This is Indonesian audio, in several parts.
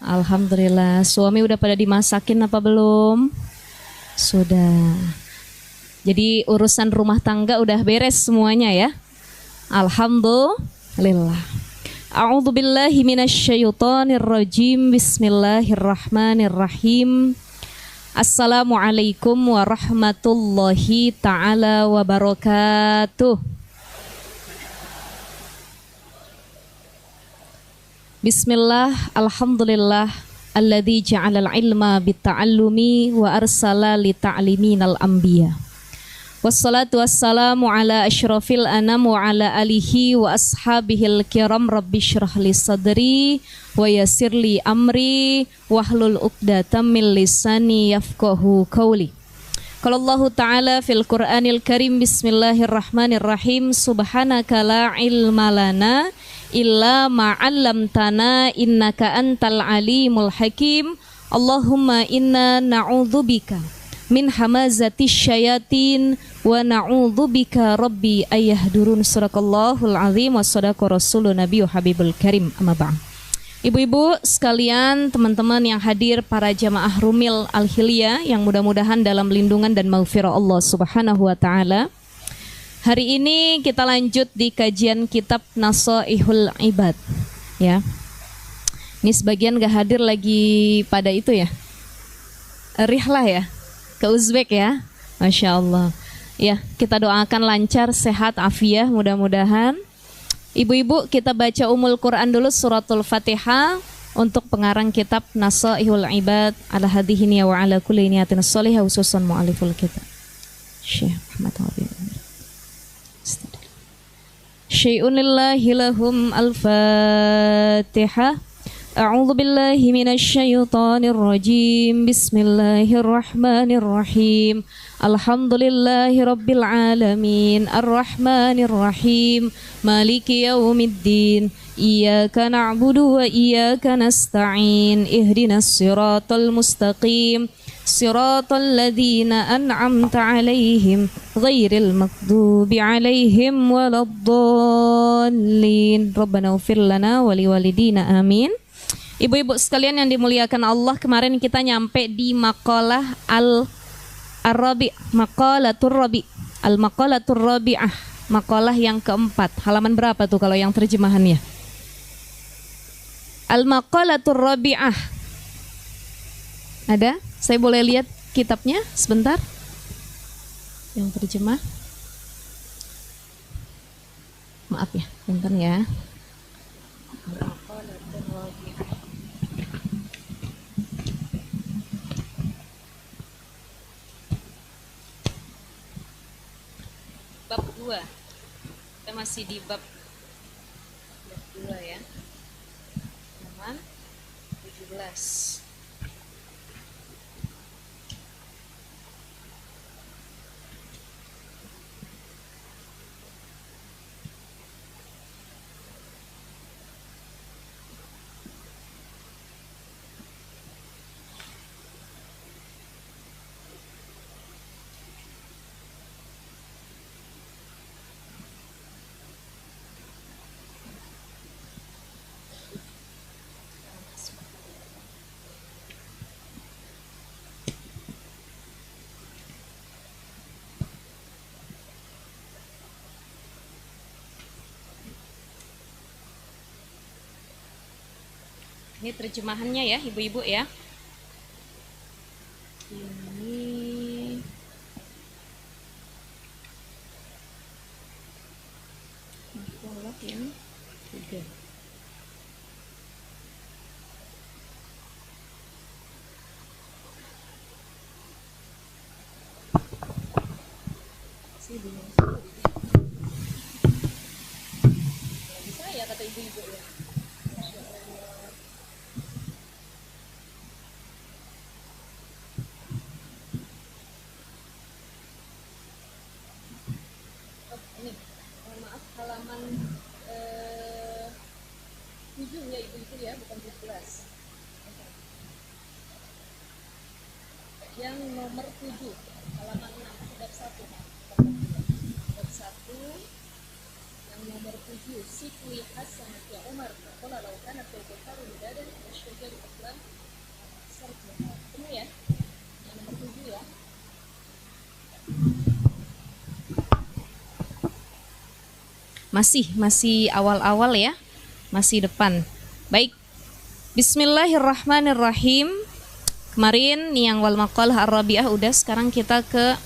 Alhamdulillah. Suami udah pada dimasakin apa belum? Sudah. Jadi urusan rumah tangga udah beres semuanya ya. Alhamdulillah. A'udzu billahi minasyaitonir rajim. Bismillahirrahmanirrahim. Assalamualaikum warahmatullahi taala wabarakatuh. Bismillah, alhamdulillah, alladzi ja'alal ilma bitta'allumi wa arsala lita'liminal anbiya. Wassalatu wassalamu ala asyrafil anam wa ala alihi wa ashabihil kiram. Rabbi syrah li sadri wa yassir li amri wahlul uqdatam min lisani yafqahu qawli. Qala Allah Ta'ala fil Qur'anil Karim. Bismillahirrahmanirrahim. Subhanaka la ilma lana illa ma'allamtana innaka antal alimul hakim. Allahumma inna na'udzubika min hamazatis syayatin wa na'udzubika rabbi ayahdurun. Sadaqallahul azim wa sadaqa rasulun nabiyyu habibul karim. Amma ba'd. Ibu-ibu sekalian, teman-teman yang hadir, para jamaah Rumil Al-Hilya yang mudah-mudahan dalam lindungan dan maghfirah Allah Subhanahu wa taala. Hari ini kita lanjut di kajian kitab Nasaihul Ibad ya. Ini sebagian gak hadir lagi pada itu ya, rihlah ya, ke Uzbek ya. Masya Allah. Ya, kita doakan lancar, sehat, afiah mudah-mudahan. Ibu-ibu, kita baca Ummul Quran dulu, suratul Fatihah, untuk pengarang kitab Nasaihul Ibad ala hadhihi wa ala kulli niyatin shalihah, khususan mu'aliful kitab Syekh Muhammad Habib. Syai'un lillahi lahum al-Fatihah. A'udzu billahi minasyaitonir rajim. Bismillahirrahmanirrahim. Alhamdulillahi rabbil alamin. Arrahmanir rahim. Maliki yaumiddin. Iyyaka na'budu wa iyyaka nasta'in. Ihdinas siratal mustaqim. Siratal ladzina an'amta 'alaihim ghairil maghdubi 'alaihim waladdallin. Rabbana ighfir lana wa liwalidina amin. Ibu-ibu sekalian yang dimuliakan Allah, kemarin kita nyampe di maqalah al-rabi', maqalatur rabi', al-maqalatur rabi'ah, maqalah yang keempat. Halaman berapa tuh kalau yang terjemahannya? Al-maqalatur rabi'ah. Ada? Saya boleh lihat kitabnya sebentar? Yang terjemah. Maaf ya, bentar ya. Bab 2. Kita masih di bab 2 ya. Halaman 17. Ini terjemahannya ya, ibu-ibu ya. Ini makalah yang 3. Bisa ya kata ibu-ibu ya. Halaman 7 ya ibu-ibu ya, bukan 17. Yang nomor 7, halaman 6, bab 1. Bab 1 yang nomor 7, Sikli Hasan ya Umar. Qala law kana fil bukhari midadan wa syajari aslam Masih awal-awal ya. Masih depan. Baik. Bismillahirrahmanirrahim. Kemarin yang wal maqalah ar-rabi'ah udah, sekarang kita ke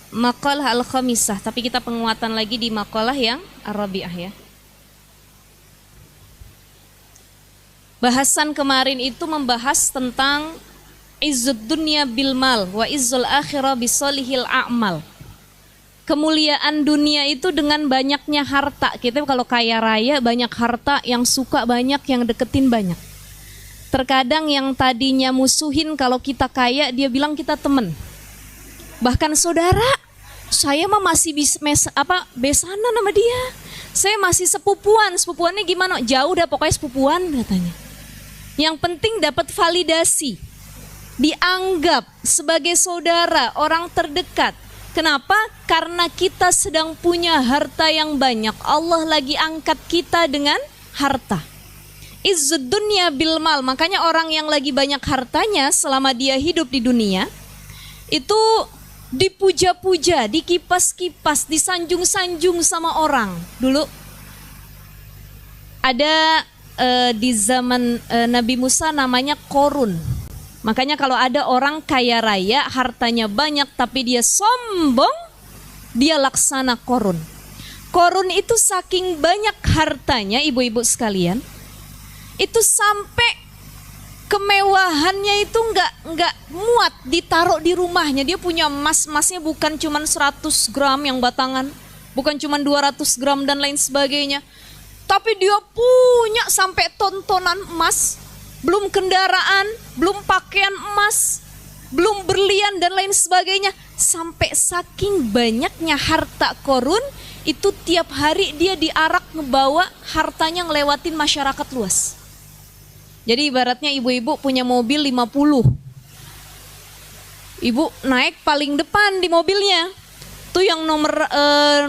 maqalah al-khamisah, tapi kita penguatan lagi di maqalah yang ar-rabi'ah ya. Bahasan kemarin itu membahas tentang izzud dunya bil mal wa izzul akhirah bisolihil a'mal. Kemuliaan dunia itu dengan banyaknya harta. Kita kalau kaya raya, banyak harta, yang suka banyak, yang deketin banyak. Terkadang yang tadinya musuhin kalau kita kaya, dia bilang kita temen. Bahkan saudara, saya mah masih besanan sama dia. Saya masih sepupuan. Sepupuannya gimana? Jauh dah, pokoknya sepupuan katanya. Yang penting dapat validasi, dianggap sebagai saudara, orang terdekat. Kenapa? Karena kita sedang punya harta yang banyak. Allah lagi angkat kita dengan harta. Izzud dunya bil mal. Makanya orang yang lagi banyak hartanya selama dia hidup di dunia itu dipuja-puja, dikipas-kipas, disanjung-sanjung sama orang. Dulu ada di zaman Nabi Musa namanya Korun. Makanya kalau ada orang kaya raya, hartanya banyak tapi dia sombong, dia laksana Korun. Korun itu saking banyak hartanya, ibu-ibu sekalian, itu sampai kemewahannya itu nggak muat ditaruh di rumahnya. Dia punya emasnya bukan cuma 100 gram yang batangan, bukan cuma 200 gram dan lain sebagainya, tapi dia punya sampai tontonan emas. Belum kendaraan, belum pakaian emas, belum berlian dan lain sebagainya. Sampai saking banyaknya harta Korun, itu tiap hari dia diarak ngebawa hartanya ngelewatin masyarakat luas. Jadi ibaratnya ibu-ibu punya mobil 50. Ibu naik paling depan di mobilnya. Tuh yang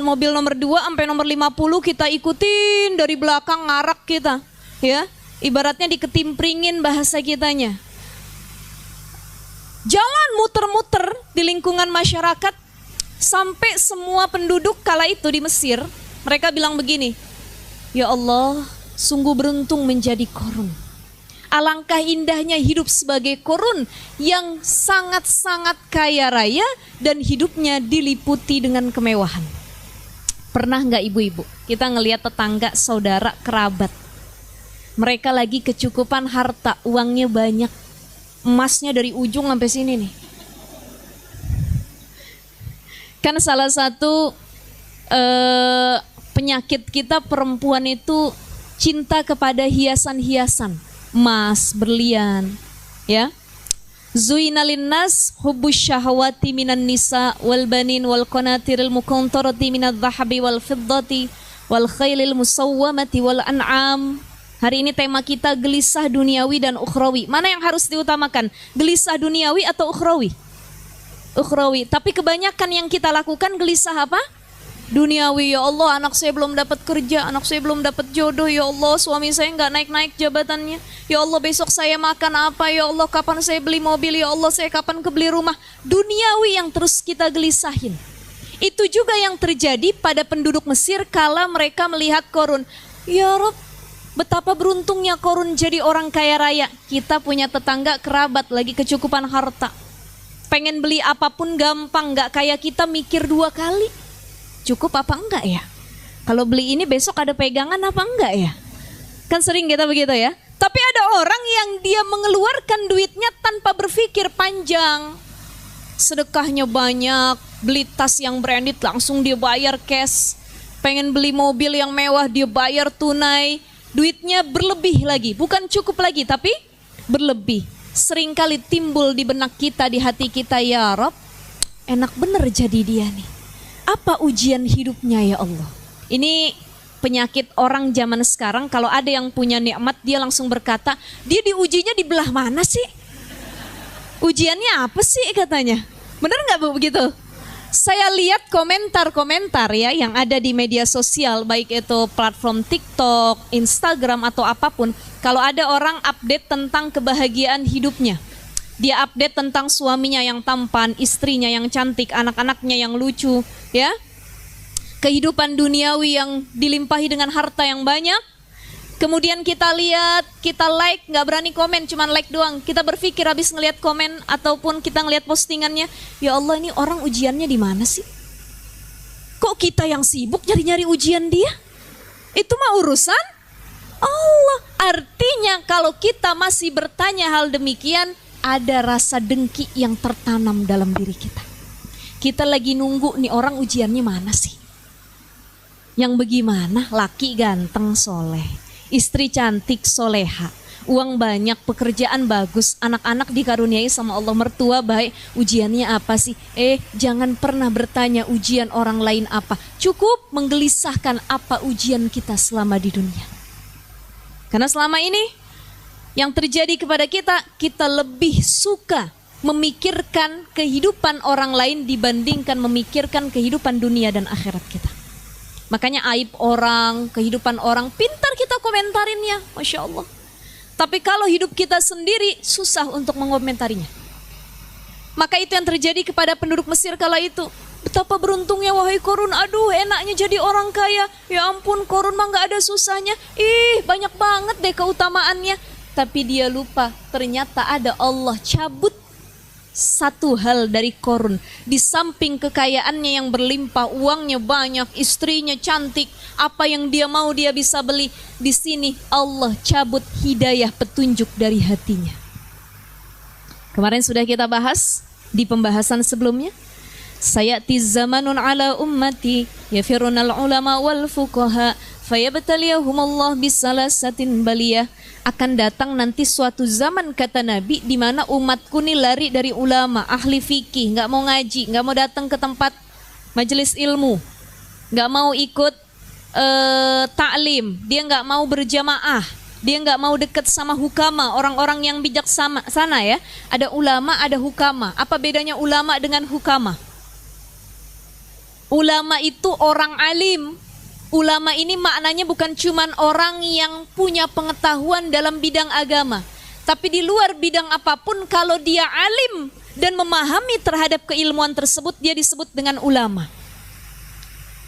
mobil nomor 2 sampai nomor 50 kita ikutin dari belakang, ngarak kita. Ya. Ibaratnya diketimpringin bahasa kitanya. Jalan muter-muter di lingkungan masyarakat sampai semua penduduk kala itu di Mesir, mereka bilang begini, ya Allah, sungguh beruntung menjadi Korun. Alangkah indahnya hidup sebagai Korun yang sangat-sangat kaya raya dan hidupnya diliputi dengan kemewahan. Pernah nggak ibu-ibu kita ngelihat tetangga, saudara, kerabat, mereka lagi kecukupan harta, uangnya banyak, emasnya dari ujung sampai sini nih. Kan salah satu penyakit kita perempuan itu cinta kepada hiasan-hiasan, emas, berlian, ya. Zuina linnas hubbus syahawati minan nisa wal banin wal qanatiril muqantarati minadh dhahabi wal fiddati wal khailil musawwamati wal an'am. Hari ini tema kita gelisah duniawi dan ukhrawi. Mana yang harus diutamakan? Gelisah duniawi atau ukhrawi? Ukhrawi. Tapi kebanyakan yang kita lakukan gelisah apa? Duniawi. Ya Allah, anak saya belum dapat kerja, anak saya belum dapat jodoh. Ya Allah, suami saya nggak naik-naik jabatannya. Ya Allah, besok saya makan apa? Ya Allah, kapan saya beli mobil? Ya Allah, saya kapan kebeli rumah? Duniawi yang terus kita gelisahin. Itu juga yang terjadi pada penduduk Mesir kala mereka melihat Korun. Ya Rabb, betapa beruntungnya Korun jadi orang kaya raya. Kita punya tetangga, kerabat lagi kecukupan harta. Pengen beli apapun gampang, gak kayak kita mikir 2 kali. Cukup apa enggak ya? Kalau beli ini besok ada pegangan apa enggak ya? Kan sering kita begitu ya. Tapi ada orang yang dia mengeluarkan duitnya tanpa berpikir panjang. Sedekahnya banyak, beli tas yang branded langsung dia bayar cash. Pengen beli mobil yang mewah dia bayar tunai. Duitnya berlebih lagi, bukan cukup lagi tapi berlebih. Seringkali timbul di benak kita, di hati kita, ya Rob, enak bener jadi dia nih. Apa ujian hidupnya ya Allah? Ini penyakit orang zaman sekarang, kalau ada yang punya nikmat dia langsung berkata, dia diujinya di belah mana sih? Ujiannya apa sih katanya? Bener nggak Bu begitu? Saya lihat komentar-komentar ya yang ada di media sosial, baik itu platform TikTok, Instagram atau apapun. Kalau ada orang update tentang kebahagiaan hidupnya, dia update tentang suaminya yang tampan, istrinya yang cantik, anak-anaknya yang lucu, ya. kehidupan duniawi yang dilimpahi dengan harta yang banyak. Kemudian kita lihat, kita like, gak berani komen, cuman like doang. Kita berpikir habis ngelihat komen ataupun kita ngelihat postingannya, ya Allah ini orang ujiannya di mana sih? Kok kita yang sibuk nyari-nyari ujian dia? Itu mah urusan Allah. Artinya kalau kita masih bertanya hal demikian, ada rasa dengki yang tertanam dalam diri kita. Kita lagi nunggu nih orang ujiannya mana sih? Yang bagaimana? Laki ganteng soleh, istri cantik soleha, uang banyak, pekerjaan bagus, anak-anak dikaruniai sama Allah, mertua baik, ujiannya apa sih? Jangan pernah bertanya ujian orang lain apa. Cukup menggelisahkan apa ujian kita selama di dunia. Karena selama ini yang terjadi kepada kita, kita lebih suka memikirkan kehidupan orang lain dibandingkan memikirkan kehidupan dunia dan akhirat kita. Makanya aib orang, kehidupan orang, pintar kita komentarinnya, Masya Allah. Tapi kalau hidup kita sendiri, susah untuk mengomentarinya. Maka itu yang terjadi kepada penduduk Mesir kala itu. Betapa beruntungnya wahai Korun, aduh enaknya jadi orang kaya. Ya ampun, Korun mah gak ada susahnya. Banyak banget deh keutamaannya. Tapi dia lupa, ternyata ada Allah cabut satu hal dari Korun. Di samping kekayaannya yang berlimpah, uangnya banyak, istrinya cantik, apa yang dia mau dia bisa beli. Di sini Allah cabut hidayah petunjuk dari hatinya. Kemarin sudah kita bahas di pembahasan sebelumnya. Sayati zamanun ala ummati yafirunal ulama wal fuqaha fayabtaliyahumullah bisalasatin baliyah. Akan datang nanti suatu zaman kata Nabi di mana umatku nih lari dari ulama, ahli fikih, nggak mau ngaji, nggak mau datang ke tempat majelis ilmu, nggak mau ikut taklim, dia nggak mau berjamaah, dia nggak mau dekat sama hukama, orang-orang yang bijaksana sana ya. Ada ulama, ada hukama. Apa bedanya ulama dengan hukama? Ulama itu orang alim. Ulama ini maknanya bukan cuma orang yang punya pengetahuan dalam bidang agama, tapi di luar bidang apapun kalau dia alim dan memahami terhadap keilmuan tersebut, dia disebut dengan ulama.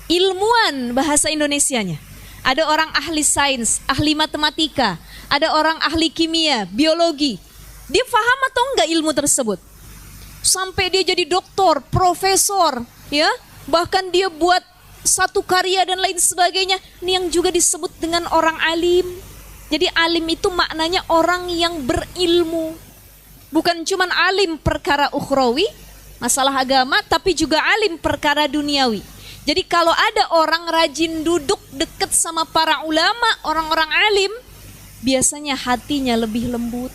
Ilmuwan bahasa Indonesianya. Ada orang ahli sains, ahli matematika, ada orang ahli kimia, biologi. Dia paham atau enggak ilmu tersebut? Sampai dia jadi doktor, profesor, ya, bahkan dia buat satu karya dan lain sebagainya. Ini yang juga disebut dengan orang alim. Jadi alim itu maknanya orang yang berilmu. Bukan cuma alim perkara ukhrawi, masalah agama, tapi juga alim perkara duniawi. Jadi kalau ada orang rajin duduk dekat sama para ulama, orang-orang alim, biasanya hatinya lebih lembut,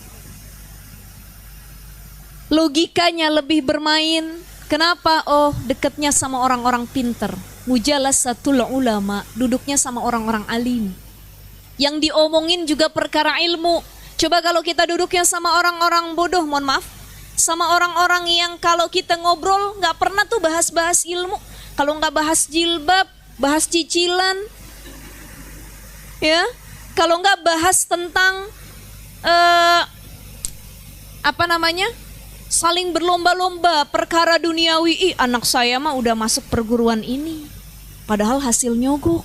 logikanya lebih bermain. Kenapa? Oh, dekatnya sama orang-orang pinter. Mujalasatul ulama, duduknya sama orang-orang alim. Yang diomongin juga perkara ilmu. Coba kalau kita duduknya sama orang-orang bodoh, mohon maaf, sama orang-orang yang kalau kita ngobrol nggak pernah tuh bahas-bahas ilmu. Kalau nggak bahas jilbab, bahas cicilan, ya. Kalau nggak bahas tentang saling berlomba-lomba perkara duniawi. Anak saya mah udah masuk perguruan ini, padahal hasil nyogok.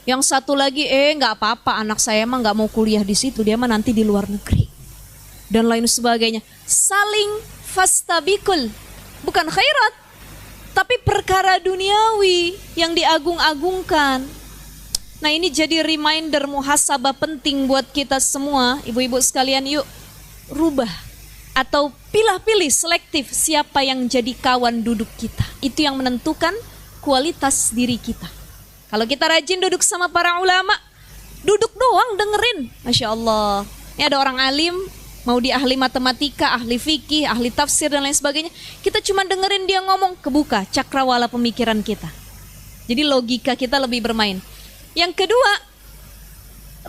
Yang satu lagi, nggak apa-apa, anak saya mah nggak mau kuliah di situ, dia mah nanti di luar negeri, dan lain sebagainya. Saling fastabikul, bukan khairat, tapi perkara duniawi yang diagung-agungkan. Nah ini jadi reminder muhasabah penting buat kita semua, ibu-ibu sekalian. Yuk rubah atau pilih-pilih selektif siapa yang jadi kawan duduk kita. Itu yang menentukan kualitas diri kita. Kalau kita rajin duduk sama para ulama, duduk doang dengerin, Masya Allah. Ini ada orang alim, mau dia ahli matematika, ahli fikih, ahli tafsir dan lain sebagainya. Kita cuma dengerin dia ngomong, kebuka cakrawala pemikiran kita. Jadi logika kita lebih bermain. Yang kedua,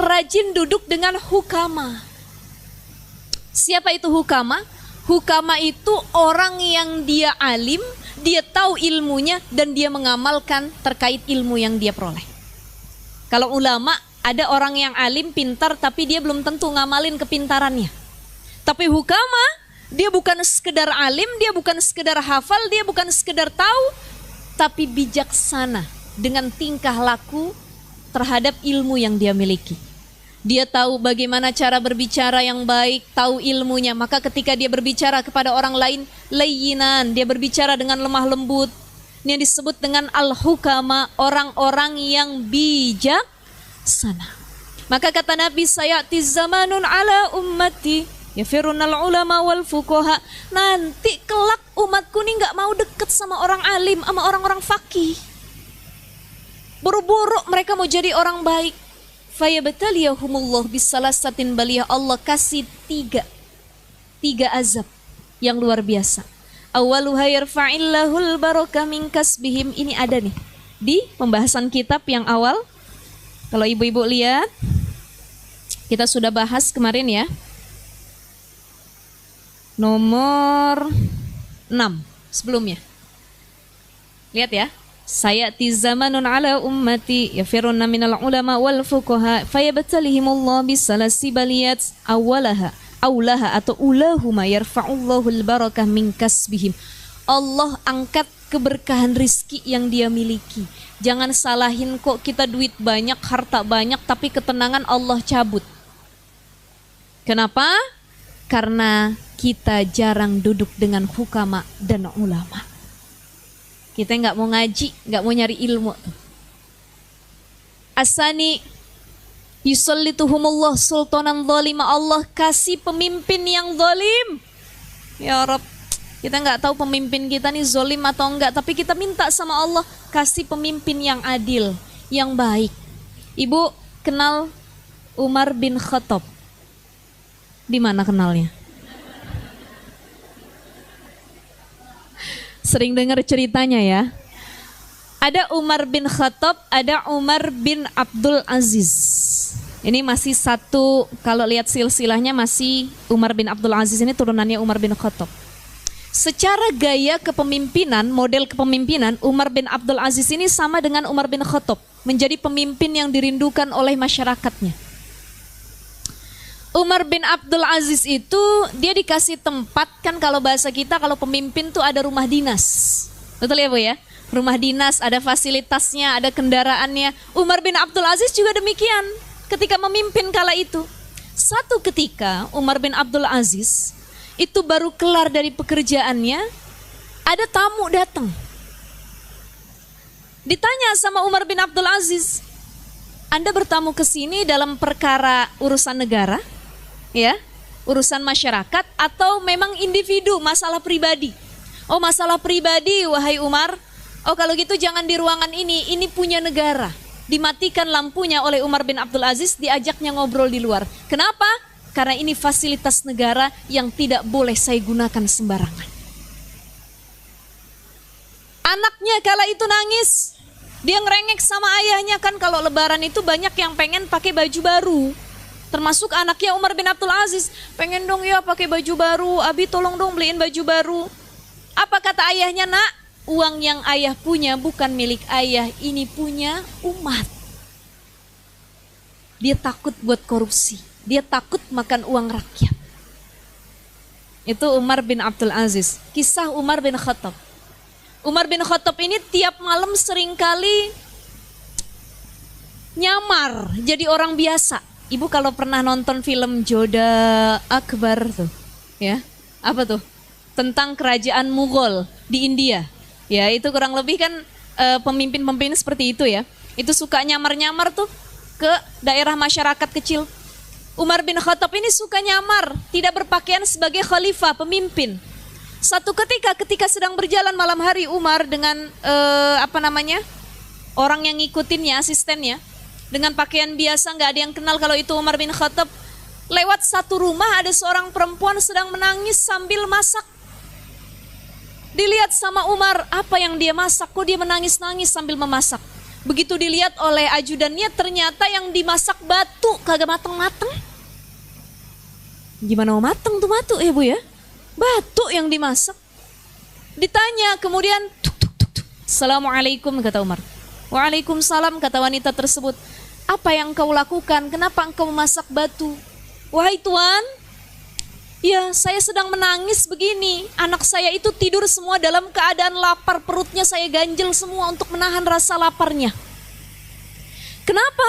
rajin duduk dengan hukama. Siapa itu hukama? Hukama itu orang yang dia alim, dia tahu ilmunya dan dia mengamalkan terkait ilmu yang dia peroleh. Kalau ulama, ada orang yang alim, pintar, tapi dia belum tentu ngamalin kepintarannya. Tapi hukama, dia bukan sekedar alim, dia bukan sekedar hafal, dia bukan sekedar tahu, tapi bijaksana dengan tingkah laku terhadap ilmu yang dia miliki. Dia tahu bagaimana cara berbicara yang baik, tahu ilmunya. Maka ketika dia berbicara kepada orang lain, layyinan, dia berbicara dengan lemah lembut. Ini yang disebut dengan al-hukama, orang-orang yang bijaksana. Maka kata Nabi, sayati zamanun ala ummati yafirunal ulama wal fuqaha. Nanti kelak umatku ini gak mau deket sama orang alim, sama orang-orang faqih. Buru-buru mereka mau jadi orang baik. Fayabtaliyahumullah bisalasatin baliyah. Allah kasih tiga azab yang luar biasa. Awaluha yarfa'illahul barakah min kasbihim. Ini ada nih di pembahasan kitab yang awal. Kalau ibu-ibu lihat, kita sudah bahas kemarin ya, nomor 6 sebelumnya. Lihat ya. Sayati zamanun ala ummati yafiruna minal ulama wal fuqaha fayabtalihimullah bisalasi baliyat awalaha atau ulahuma yarfa'ullahul barakah min kasbihim. Allah angkat keberkahan rizki yang dia miliki. Jangan salahin kok kita duit banyak, harta banyak, tapi ketenangan Allah cabut. Kenapa? Karena kita jarang duduk dengan hukama dan ulama. Kita nggak mau ngaji, nggak mau nyari ilmu. Asani yusallituhumullah sultanan zalima. Allah kasih pemimpin yang zalim. Ya Rabb, kita nggak tahu pemimpin kita nih zalim atau enggak, tapi kita minta sama Allah kasih pemimpin yang adil, yang baik. Ibu kenal Umar bin Khattab? Di mana kenalnya? Sering dengar ceritanya ya. Ada Umar bin Khattab, ada Umar bin Abdul Aziz. Ini masih satu, kalau lihat silsilahnya masih Umar bin Abdul Aziz ini turunannya Umar bin Khattab. Secara gaya kepemimpinan, model kepemimpinan, Umar bin Abdul Aziz ini sama dengan Umar bin Khattab, menjadi pemimpin yang dirindukan oleh masyarakatnya. Umar bin Abdul Aziz itu dia dikasih tempat, kan kalau bahasa kita kalau pemimpin tuh ada rumah dinas. Betul ya Bu ya? Rumah dinas, ada fasilitasnya, ada kendaraannya. Umar bin Abdul Aziz juga demikian ketika memimpin kala itu. Satu ketika Umar bin Abdul Aziz itu baru kelar dari pekerjaannya, ada tamu datang. Ditanya sama Umar bin Abdul Aziz, Anda bertamu ke sini dalam perkara urusan negara? Ya, urusan masyarakat atau memang individu, masalah pribadi? Oh, masalah pribadi wahai Umar. Oh, kalau gitu jangan di ruangan ini punya negara. Dimatikan lampunya oleh Umar bin Abdul Aziz, diajaknya ngobrol di luar. Kenapa? Karena ini fasilitas negara yang tidak boleh saya gunakan sembarangan. Anaknya kala itu nangis. Dia ngerengek sama ayahnya, kan kalau lebaran itu banyak yang pengen pakai baju baru. Termasuk anaknya Umar bin Abdul Aziz, pengen dong ya pakai baju baru, Abi tolong dong beliin baju baru. Apa kata ayahnya? Nak, uang yang ayah punya bukan milik ayah, ini punya umat. Dia takut buat korupsi, dia takut makan uang rakyat. Itu Umar bin Abdul Aziz. Kisah Umar bin Khattab. Umar bin Khattab ini tiap malam seringkali nyamar jadi orang biasa. Ibu kalau pernah nonton film Joda Akbar tuh, ya, apa tuh? Tentang kerajaan Mughal di India. Ya, itu kurang lebih kan pemimpin-pemimpin seperti itu ya. Itu suka nyamar-nyamar tuh ke daerah masyarakat kecil. Umar bin Khattab ini suka nyamar, tidak berpakaian sebagai khalifah, pemimpin. Satu ketika sedang berjalan malam hari, Umar dengan orang yang ngikutinnya, asistennya, dengan pakaian biasa, nggak ada yang kenal kalau itu Umar bin Khattab. Lewat satu rumah ada seorang perempuan sedang menangis sambil masak. Dilihat sama Umar, apa yang dia masak? Kok dia menangis-nangis sambil memasak? Begitu dilihat oleh ajudannya, ternyata yang dimasak batu, kagak mateng-mateng. Gimana mau mateng tuh batu ya Bu ya? Batu yang dimasak. Ditanya kemudian, Assalamualaikum kata Umar. Waalaikumsalam kata wanita tersebut. Apa yang kau lakukan? Kenapa engkau memasak batu? Wahai tuan, Ya, saya sedang menangis begini. Anak saya itu tidur semua dalam keadaan lapar. Perutnya saya ganjel semua untuk menahan rasa laparnya. Kenapa?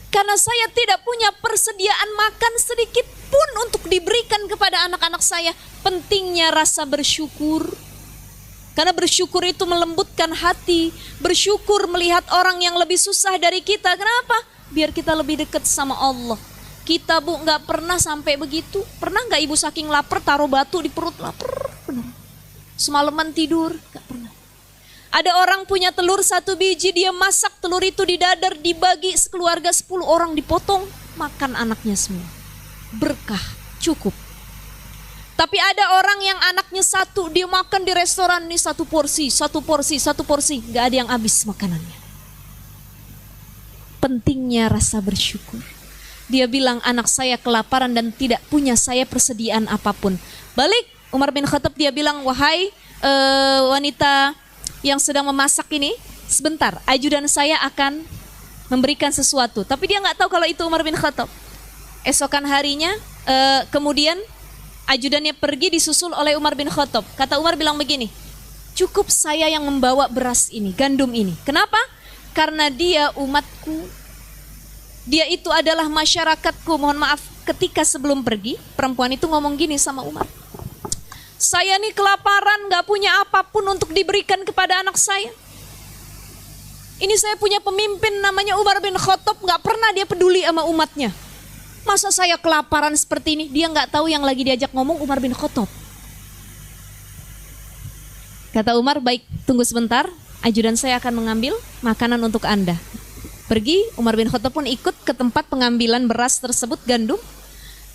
Karena saya tidak punya persediaan makan sedikit pun untuk diberikan kepada anak-anak saya. Pentingnya rasa bersyukur. Karena bersyukur itu melembutkan hati. Bersyukur melihat orang yang lebih susah dari kita. Kenapa? Biar kita lebih dekat sama Allah. Kita Bu nggak pernah sampai begitu. Pernah nggak ibu saking lapar taruh batu di perut? Lapar benar. Semalaman tidur nggak pernah. Ada orang punya telur 1 biji, dia masak telur itu di dadar, dibagi sekeluarga 10 orang dipotong, makan anaknya semua. Berkah, cukup. Tapi ada orang yang anaknya 1, dia makan di restoran nih 1 porsi, 1 porsi, 1 porsi, nggak ada yang habis makanannya. Pentingnya rasa bersyukur. Dia bilang anak saya kelaparan dan tidak punya saya persediaan apapun. Balik Umar bin Khattab dia bilang, wahai wanita yang sedang memasak ini, sebentar ajudan saya akan memberikan sesuatu. Tapi dia nggak tahu kalau itu Umar bin Khattab. Esokan harinya kemudian ajudannya pergi disusul oleh Umar bin Khattab. Kata Umar bilang begini, cukup saya yang membawa beras ini, gandum ini. Kenapa? Karena dia umatku. Dia itu adalah masyarakatku. Mohon maaf, ketika sebelum pergi, perempuan itu ngomong gini sama Umar. Saya nih kelaparan, gak punya apapun untuk diberikan kepada anak saya. Ini saya punya pemimpin namanya Umar bin Khattab, gak pernah dia peduli sama umatnya. Masa saya kelaparan seperti ini? Dia gak tahu yang lagi diajak ngomong Umar bin Khattab. Kata Umar, baik tunggu sebentar, ajudan saya akan mengambil makanan untuk Anda. Pergi, Umar bin Khattab pun ikut ke tempat pengambilan beras tersebut, gandum.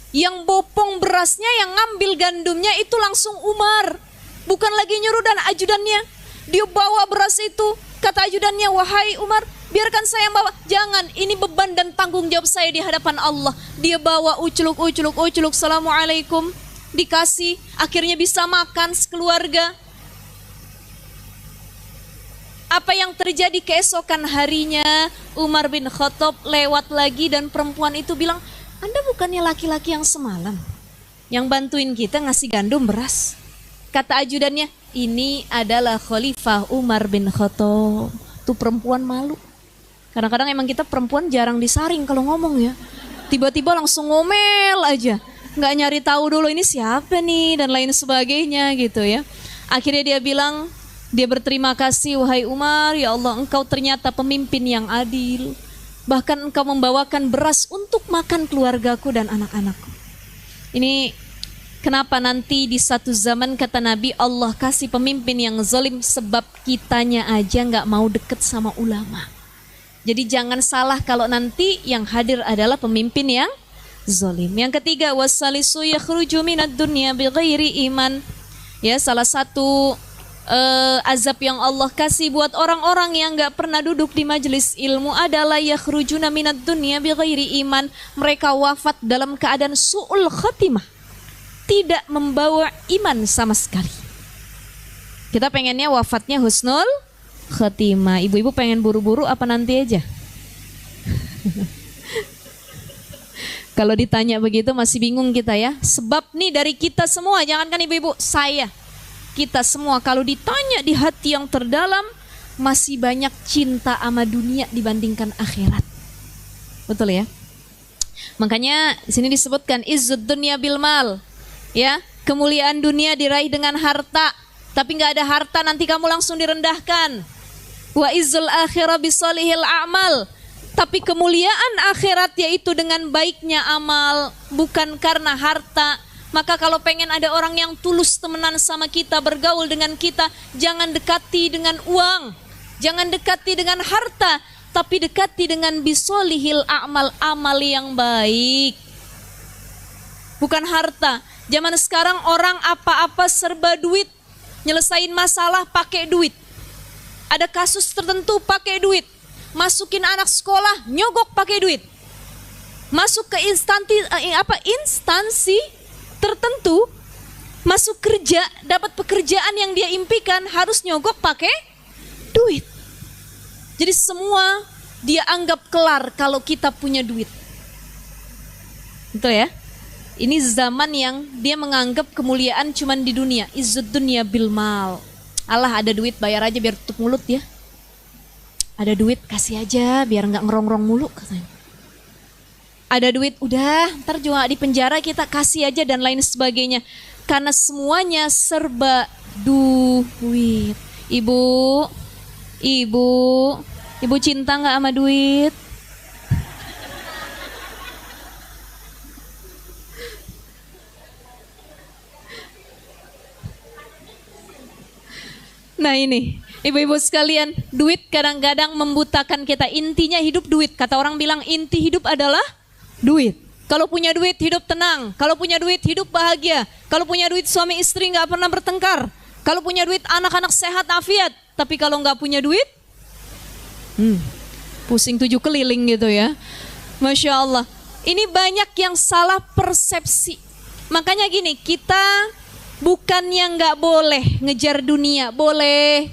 Yang bopong berasnya, yang ngambil gandumnya itu langsung Umar. Bukan lagi nyuruh dan ajudannya. Dia bawa beras itu. Kata ajudannya, wahai Umar, biarkan saya bawa. Jangan, ini beban dan tanggung jawab saya di hadapan Allah. Dia bawa uculuk, Assalamualaikum. Dikasih, akhirnya bisa makan sekeluarga. Apa yang terjadi keesokan harinya, Umar bin Khattab lewat lagi dan perempuan itu bilang, Anda bukannya laki-laki yang semalam yang bantuin kita ngasih gandum beras? Kata ajudannya, ini adalah Khalifah Umar bin Khattab. Tuh perempuan malu. Kadang-kadang emang kita perempuan jarang disaring kalau ngomong ya. Tiba-tiba langsung ngomel aja. Nggak nyari tahu dulu ini siapa nih dan lain sebagainya gitu ya. Akhirnya dia bilang, dia berterima kasih, wahai Umar, ya Allah engkau ternyata pemimpin yang adil. Bahkan engkau membawakan beras untuk makan keluargaku dan anak-anakku. Ini kenapa nanti di satu zaman kata Nabi Allah kasih pemimpin yang zalim sebab kitanya aja nggak mau deket sama ulama. Jadi jangan salah kalau nanti yang hadir adalah pemimpin yang zalim. Yang ketiga, wasalisu yakhruju minad dunya bighairi iman. Ya, salah satu azab yang Allah kasih buat orang-orang yang gak pernah duduk di majelis ilmu adalah yakhrujuna minad dunya bighairi iman. Mereka wafat dalam keadaan su'ul khatimah, tidak membawa iman sama sekali. Kita pengennya wafatnya husnul khatimah. Ibu-ibu pengen buru-buru apa nanti aja? Kalau ditanya begitu masih bingung kita ya. Sebab nih dari kita semua, jangankan ibu-ibu, kita semua kalau ditanya di hati yang terdalam masih banyak cinta sama dunia dibandingkan akhirat. Betul ya? Makanya di sini disebutkan izzud dunya bil mal. Ya, kemuliaan dunia diraih dengan harta, tapi nggak ada harta nanti kamu langsung direndahkan. Wa izzul akhirah bisolihil a'mal. Tapi kemuliaan akhirat yaitu dengan baiknya amal, bukan karena harta. Maka kalau pengen ada orang yang tulus temenan sama kita, bergaul dengan kita, jangan dekati dengan uang, jangan dekati dengan harta, tapi dekati dengan bisolihil a'mal, amal yang baik. Bukan harta. Zaman sekarang orang apa-apa serba duit, nyelesain masalah pakai duit. Ada kasus tertentu pakai duit. Masukin anak sekolah nyogok pakai duit. Masuk ke instansi tertentu, masuk kerja, dapat pekerjaan yang dia impikan, harus nyogok pakai duit. Jadi semua dia anggap kelar kalau kita punya duit. Betul ya? Ini zaman yang dia menganggap kemuliaan cuman di dunia. Izzud dunya bil mal. Allah ada duit bayar aja biar tutup mulut ya. Ada duit kasih aja biar nggak ngerongrong mulu katanya. Ada duit udah ntar juga di penjara kita kasih aja dan lain sebagainya. Karena semuanya serba duit. Ibu cinta nggak sama duit? Nah ini, ibu-ibu sekalian, duit kadang-kadang membutakan kita. Intinya hidup duit. Kata orang bilang inti hidup adalah duit. Kalau punya duit hidup tenang. Kalau punya duit hidup bahagia. Kalau punya duit suami istri nggak pernah bertengkar. Kalau punya duit anak-anak sehat afiat. Tapi kalau nggak punya duit, pusing 7 keliling gitu ya. Masya Allah. Ini banyak yang salah persepsi. Makanya gini, kita bukannya nggak boleh ngejar dunia, boleh.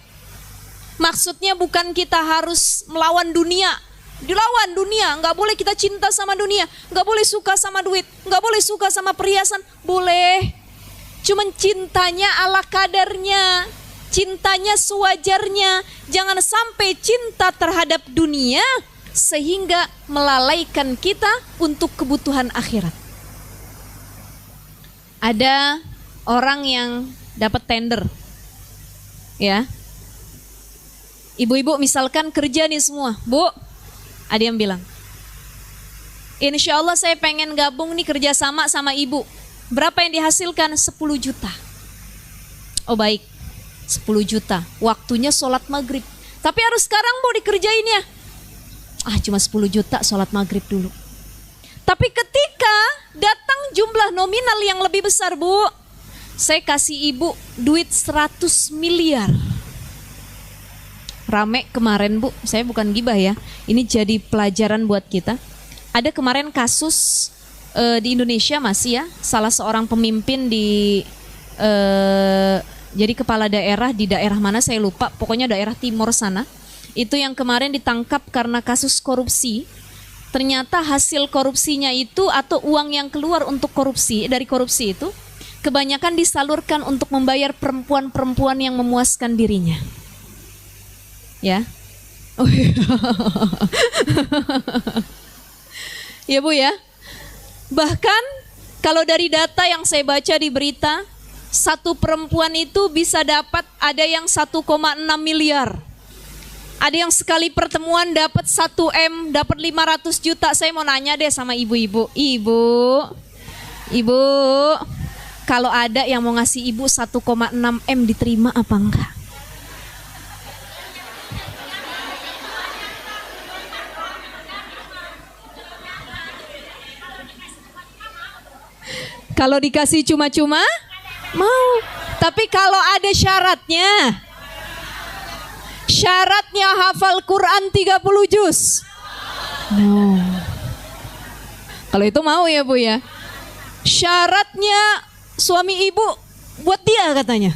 Maksudnya bukan kita harus melawan dunia. Dilawan dunia, nggak boleh kita cinta sama dunia, nggak boleh suka sama duit, nggak boleh suka sama perhiasan, boleh. Cuman cintanya ala kadarnya, cintanya sewajarnya. Jangan sampai cinta terhadap dunia sehingga melalaikan kita untuk kebutuhan akhirat. Ada orang yang dapat tender, ya. Ibu-ibu misalkan kerja nih semua, Bu, ada yang bilang, insya Allah saya pengen gabung nih kerja sama ibu. Berapa yang dihasilkan? 10 juta. Oh baik, 10 juta. Waktunya sholat maghrib. Tapi harus sekarang Bu dikerjain ya. Cuma 10 juta sholat maghrib dulu. Tapi ketika datang jumlah nominal yang lebih besar, Bu, saya kasih ibu duit 100 miliar. Rame kemarin Bu, saya bukan gibah ya. Ini jadi pelajaran buat kita. Ada kemarin kasus di Indonesia masih ya. Salah seorang pemimpin jadi kepala daerah di daerah mana saya lupa. Pokoknya daerah timur sana. Itu yang kemarin ditangkap karena kasus korupsi. Ternyata hasil korupsinya itu atau uang yang keluar untuk korupsi, dari korupsi itu kebanyakan disalurkan untuk membayar perempuan-perempuan yang memuaskan dirinya. Ya. Oh iya. Ya Bu ya. Bahkan kalau dari data yang saya baca di berita, satu perempuan itu bisa dapat ada yang 1,6 miliar. Ada yang sekali pertemuan dapat 1 M, dapat 500 juta. Saya mau nanya deh sama ibu-ibu. Ibu, kalau ada yang mau ngasih ibu 1,6 M diterima apa enggak? Kalau dikasih cuma-cuma, mau. Tapi kalau ada syaratnya hafal Quran 30 juz. No. Kalau itu mau ya Bu ya. Syaratnya suami ibu buat dia katanya.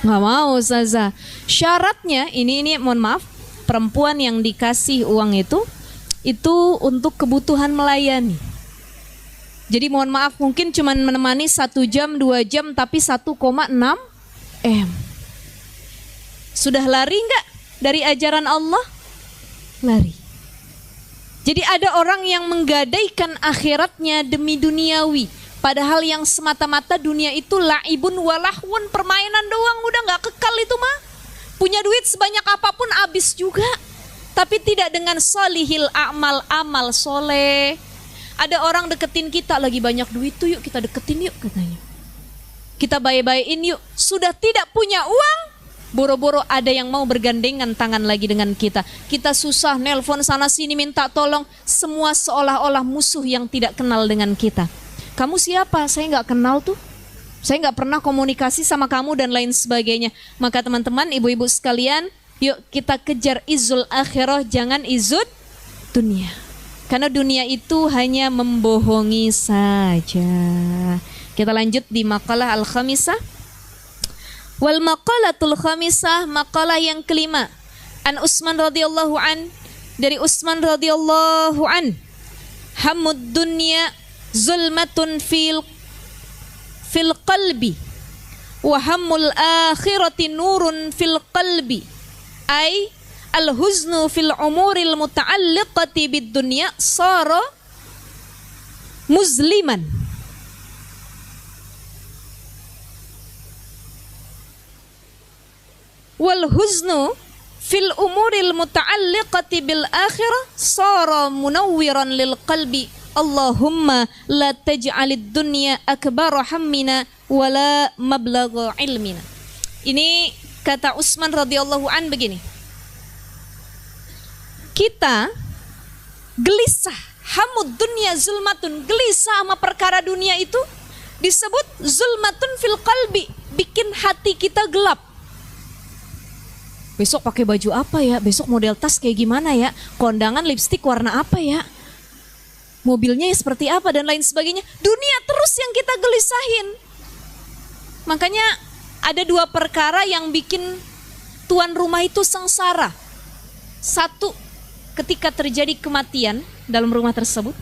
Nggak mau Ustazah. Syaratnya ini mohon maaf, perempuan yang dikasih uang itu untuk kebutuhan melayani. Jadi mohon maaf mungkin cuma menemani 1 jam 2 jam tapi 1,6 M. Sudah lari nggak dari ajaran Allah? Lari. Jadi ada orang yang menggadaikan akhiratnya demi duniawi. Padahal yang semata-mata dunia itu laibun walahun, permainan doang, udah nggak kekal itu mah. Punya duit sebanyak apapun habis juga. Tapi tidak dengan solihil amal soleh. Ada orang deketin kita lagi banyak duit tuh, yuk kita deketin yuk katanya. Kita baik-baikin yuk. Sudah tidak punya uang, boro-boro ada yang mau bergandengan tangan lagi dengan kita. Kita susah nelpon sana sini minta tolong. Semua seolah-olah musuh yang tidak kenal dengan kita. Kamu siapa? Saya nggak kenal tuh. Saya nggak pernah komunikasi sama kamu dan lain sebagainya. Maka teman-teman, ibu-ibu sekalian, yuk kita kejar izul akhirah, jangan izud dunia. Karena dunia itu hanya membohongi saja. Kita lanjut di makalah al-khamisah. Wal maqalatul khamisah, makalah yang kelima. An Utsman radhiyallahu an, dari Utsman radhiyallahu an. Hammud dunya zulmatun fil qalbi wa hammul akhirati nurun fil qalbi. Ay al-huznu fil umuril muta'alliqati bid dunya sara muzliman. Wal huznu fil umuril muta'alliqati bil akhirah sara munawwiran lil qalbi. Allahumma la taj'alid dunya akbara hammina wala mablagha ilmina. Ini kata Utsman radhiyallahu an begini. Kita gelisah, hamud dunya zulmatun, gelisah sama perkara dunia itu disebut zulmatun fil qalbi, bikin hati kita gelap. Besok pakai baju apa ya? Besok model tas kayak gimana ya? Kondangan lipstik warna apa ya? Mobilnya seperti apa dan lain sebagainya. Dunia terus yang kita gelisahin. Makanya ada dua perkara yang bikin tuan rumah itu sengsara. Satu, ketika terjadi kematian dalam rumah tersebut.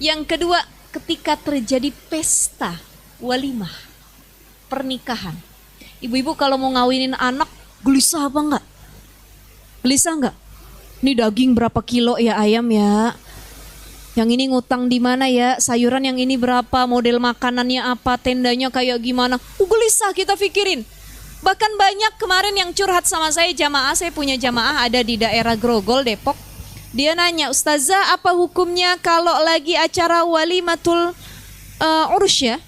Yang kedua, ketika terjadi pesta walimah, pernikahan. Ibu-ibu kalau mau ngawinin anak, gelisah apa enggak? Gelisah enggak? Ini daging berapa kilo ya ayam ya? Yang ini ngutang di mana ya? Sayuran yang ini berapa? Model makanannya apa? Tendanya kayak gimana? Gelisah kita pikirin. Bahkan banyak kemarin yang curhat sama saya jamaah. Saya punya jamaah ada di daerah Grogol, Depok. Dia nanya, Ustazah apa hukumnya kalau lagi acara walimatul urus ya?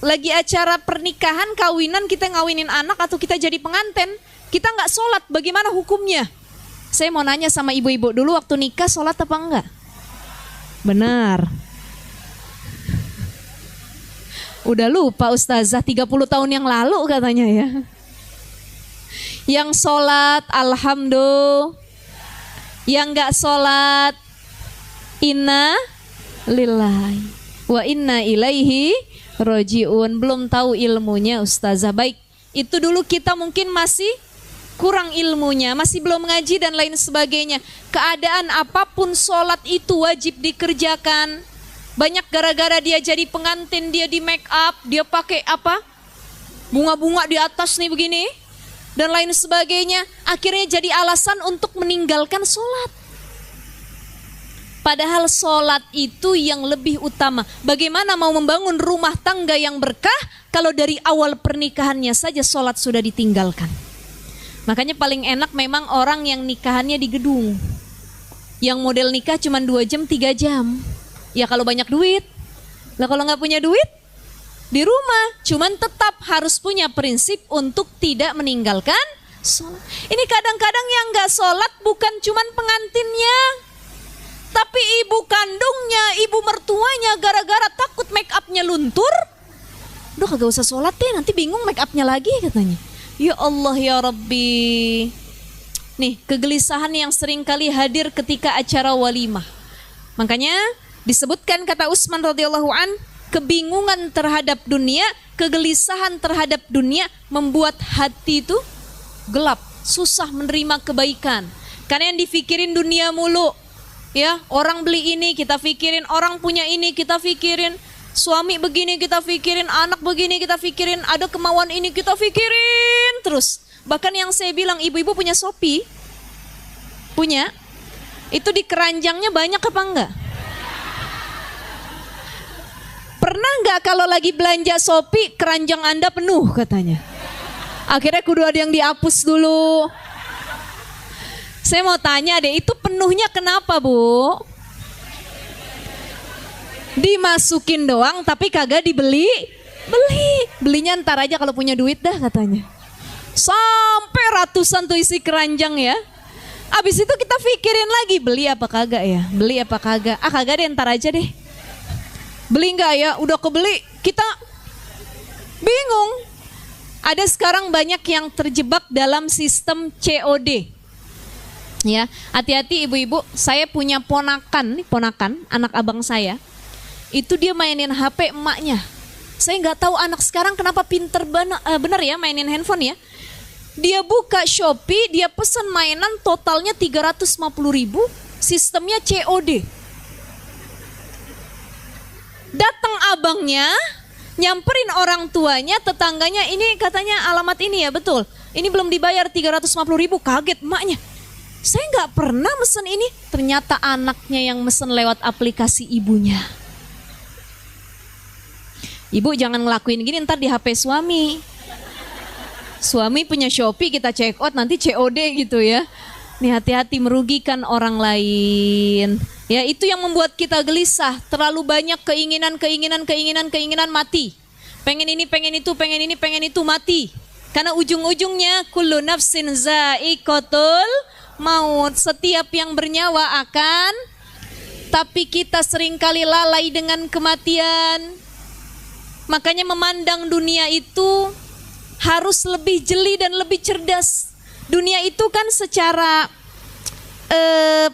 Lagi acara pernikahan, kawinan, kita ngawinin anak atau kita jadi pengantin, kita nggak sholat, bagaimana hukumnya? Saya mau nanya sama ibu-ibu dulu, waktu nikah sholat apa enggak? Benar. Udah lupa Ustazah, 30 tahun yang lalu katanya ya. Yang sholat, alhamdulillah. Yang nggak sholat, inna lillahi wa inna ilaihi rojiun. Belum tahu ilmunya Ustazah. Baik, itu dulu kita mungkin masih kurang ilmunya, masih belum ngaji dan lain sebagainya. Keadaan apapun sholat itu wajib dikerjakan. Banyak gara-gara dia jadi pengantin, dia di make up, dia pakai apa? Bunga-bunga di atas nih begini dan lain sebagainya. Akhirnya jadi alasan untuk meninggalkan sholat. Padahal sholat itu yang lebih utama. Bagaimana mau membangun rumah tangga yang berkah kalau dari awal pernikahannya saja sholat sudah ditinggalkan. Makanya paling enak memang orang yang nikahannya di gedung. Yang model nikah cuma 2 jam, 3 jam. Ya kalau banyak duit. Lah kalau nggak punya duit, di rumah. Cuman tetap harus punya prinsip untuk tidak meninggalkan sholat. Ini kadang-kadang yang nggak sholat bukan cuman pengantinnya, tapi ibu kandungnya, ibu mertuanya, gara-gara takut make upnya luntur, udah kagak usah sholat deh, nanti bingung make upnya lagi katanya. Ya Allah ya Rabbi. Nih kegelisahan yang sering kali hadir ketika acara walimah. Makanya disebutkan kata Utsman radhiyallahu an, kebingungan terhadap dunia, kegelisahan terhadap dunia membuat hati itu gelap, susah menerima kebaikan. Karena yang difikirin dunia mulu. Ya, orang beli ini kita pikirin, orang punya ini kita pikirin, suami begini kita pikirin, anak begini kita pikirin, ada kemauan ini kita pikirin terus. Bahkan yang saya bilang, ibu-ibu punya Shopee? Punya? Itu di keranjangnya banyak apa enggak? Pernah enggak kalau lagi belanja Shopee keranjang Anda penuh katanya? Akhirnya kudu ada yang dihapus dulu. Saya mau tanya deh, itu penuhnya kenapa Bu? Dimasukin doang tapi kagak dibeli? Belinya ntar aja kalau punya duit dah katanya. Sampai ratusan tuh isi keranjang ya. Abis itu kita pikirin lagi, beli apa kagak ya? Beli apa kagak? Ah kagak deh, ntar aja deh. Beli nggak ya? Udah kebeli, kita bingung. Ada sekarang banyak yang terjebak dalam sistem COD. Ya, hati-hati ibu-ibu. Saya punya ponakan, anak abang saya. Itu dia mainin HP emaknya. Saya nggak tahu anak sekarang kenapa pinter bener ya mainin handphone ya. Dia buka Shopee, dia pesan mainan totalnya 350.000, sistemnya COD. Datang abangnya, nyamperin orang tuanya, tetangganya, ini katanya alamat ini ya, betul. Ini belum dibayar 350.000, kaget emaknya. Saya nggak pernah mesen ini, ternyata anaknya yang mesen lewat aplikasi ibunya. Ibu jangan ngelakuin gini ntar di HP suami. Suami punya Shopee, kita check out nanti COD gitu ya. Nih hati-hati, merugikan orang lain. Ya itu yang membuat kita gelisah. Terlalu banyak keinginan mati. Pengen ini, pengen itu, pengen ini, pengen itu, mati. Karena ujung-ujungnya kullu nafsin za'iqatul maut. Setiap yang bernyawa akan. Tapi kita seringkali lalai dengan kematian. Makanya memandang dunia itu harus lebih jeli dan lebih cerdas. Dunia itu kan secara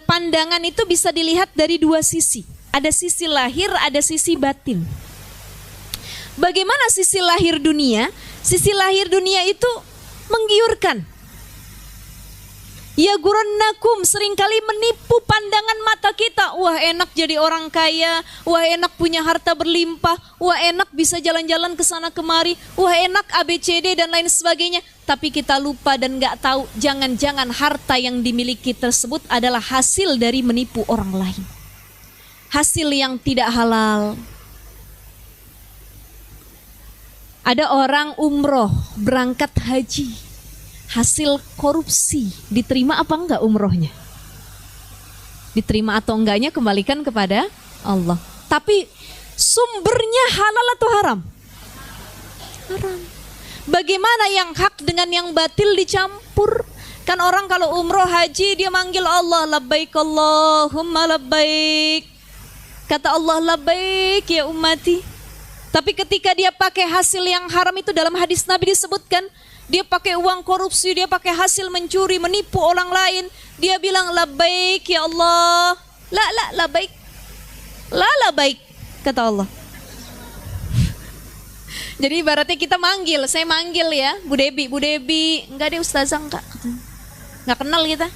pandangan itu bisa dilihat dari dua sisi. Ada sisi lahir, ada sisi batin. Bagaimana sisi lahir dunia? Sisi lahir dunia itu menggiurkan. Ya gurannakum, seringkali menipu pandangan mata kita. Wah enak jadi orang kaya, wah enak punya harta berlimpah, wah enak bisa jalan-jalan ke sana kemari, wah enak ABCD dan lain sebagainya. Tapi kita lupa dan gak tahu, jangan-jangan harta yang dimiliki tersebut adalah hasil dari menipu orang lain. Hasil yang tidak halal. Ada orang umroh, berangkat haji, hasil korupsi, diterima apa enggak umrohnya? Diterima atau enggaknya kembalikan kepada Allah. Tapi sumbernya halal atau haram? Haram. Bagaimana yang hak dengan yang batil dicampur? Kan orang kalau umroh haji dia manggil Allah, labbaik Allahumma labbaik. Kata Allah, labbaik ya ummati. Tapi ketika dia pakai hasil yang haram itu, dalam hadis Nabi disebutkan, dia pakai uang korupsi, dia pakai hasil mencuri, menipu orang lain. Dia bilang labbaik ya Allah. La labbaik. La labbaik, kata Allah. Jadi ibaratnya kita manggil, saya manggil ya, Bu Debi. Enggak deh ustazah, enggak. Enggak kenal kita.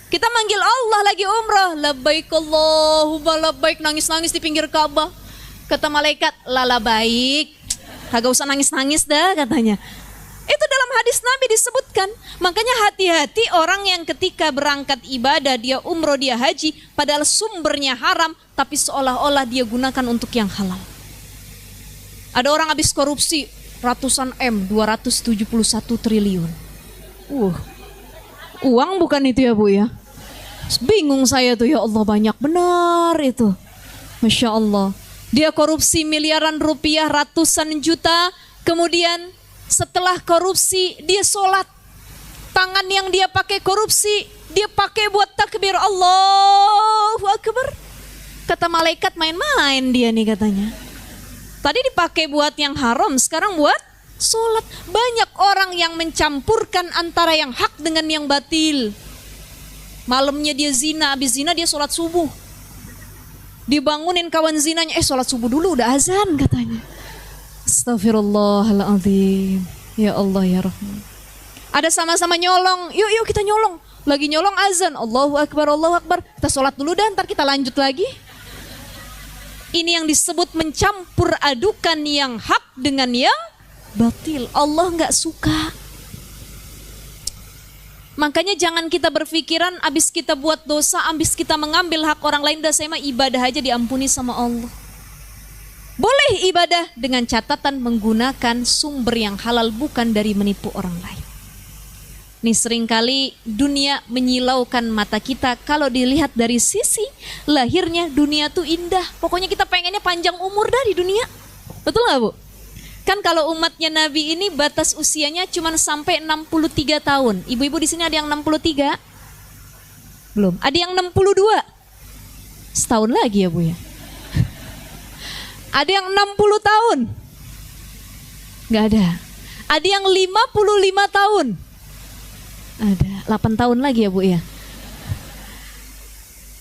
Kita manggil Allah lagi umrah. Labbaik Allahumma labbaik, nangis-nangis di pinggir Ka'bah. Kata malaikat, lala baik, kagak usah nangis-nangis dah katanya. Itu dalam hadis Nabi disebutkan. Makanya hati-hati orang yang ketika berangkat ibadah, dia umroh, dia haji, padahal sumbernya haram, tapi seolah-olah dia gunakan untuk yang halal. Ada orang habis korupsi ratusan M, 271 triliun. Uang bukan itu ya Bu ya? Bingung saya tuh, ya Allah, banyak benar itu. Masya Allah. Dia korupsi miliaran rupiah, ratusan juta. Kemudian setelah korupsi dia sholat. Tangan yang dia pakai korupsi, dia pakai buat takbir Allahu Akbar. Kata malaikat, main-main dia nih katanya. Tadi dipakai buat yang haram, sekarang buat sholat. Banyak orang yang mencampurkan antara yang hak dengan yang batil. Malamnya dia zina, habis zina dia sholat subuh. Dibangunin kawan zinanya, sholat subuh dulu, udah azan katanya. Astaghfirullahaladzim. Ya Allah ya Rahman. Ada sama-sama nyolong, yuk kita nyolong. Lagi nyolong azan, Allahu Akbar, Allahu Akbar. Kita sholat dulu dan ntar kita lanjut lagi. Ini yang disebut mencampur adukan yang hak dengan yang batil. Allah gak suka. Makanya jangan kita berpikiran abis kita buat dosa, abis kita mengambil hak orang lain, dah saya mah ibadah aja diampuni sama Allah. Boleh ibadah dengan catatan menggunakan sumber yang halal, bukan dari menipu orang lain. Nih seringkali dunia menyilaukan mata kita. Kalau dilihat dari sisi lahirnya, dunia tuh indah. Pokoknya kita pengennya panjang umur dari dunia. Betul gak Bu? Kan kalau umatnya Nabi ini batas usianya cuma sampai 63 tahun. Ibu-ibu di sini ada yang 63? Belum. Ada yang 62? Setahun lagi ya Bu ya. Ada yang 60 tahun? Gak ada. Ada yang 55 tahun? Ada. 8 tahun lagi ya Bu ya.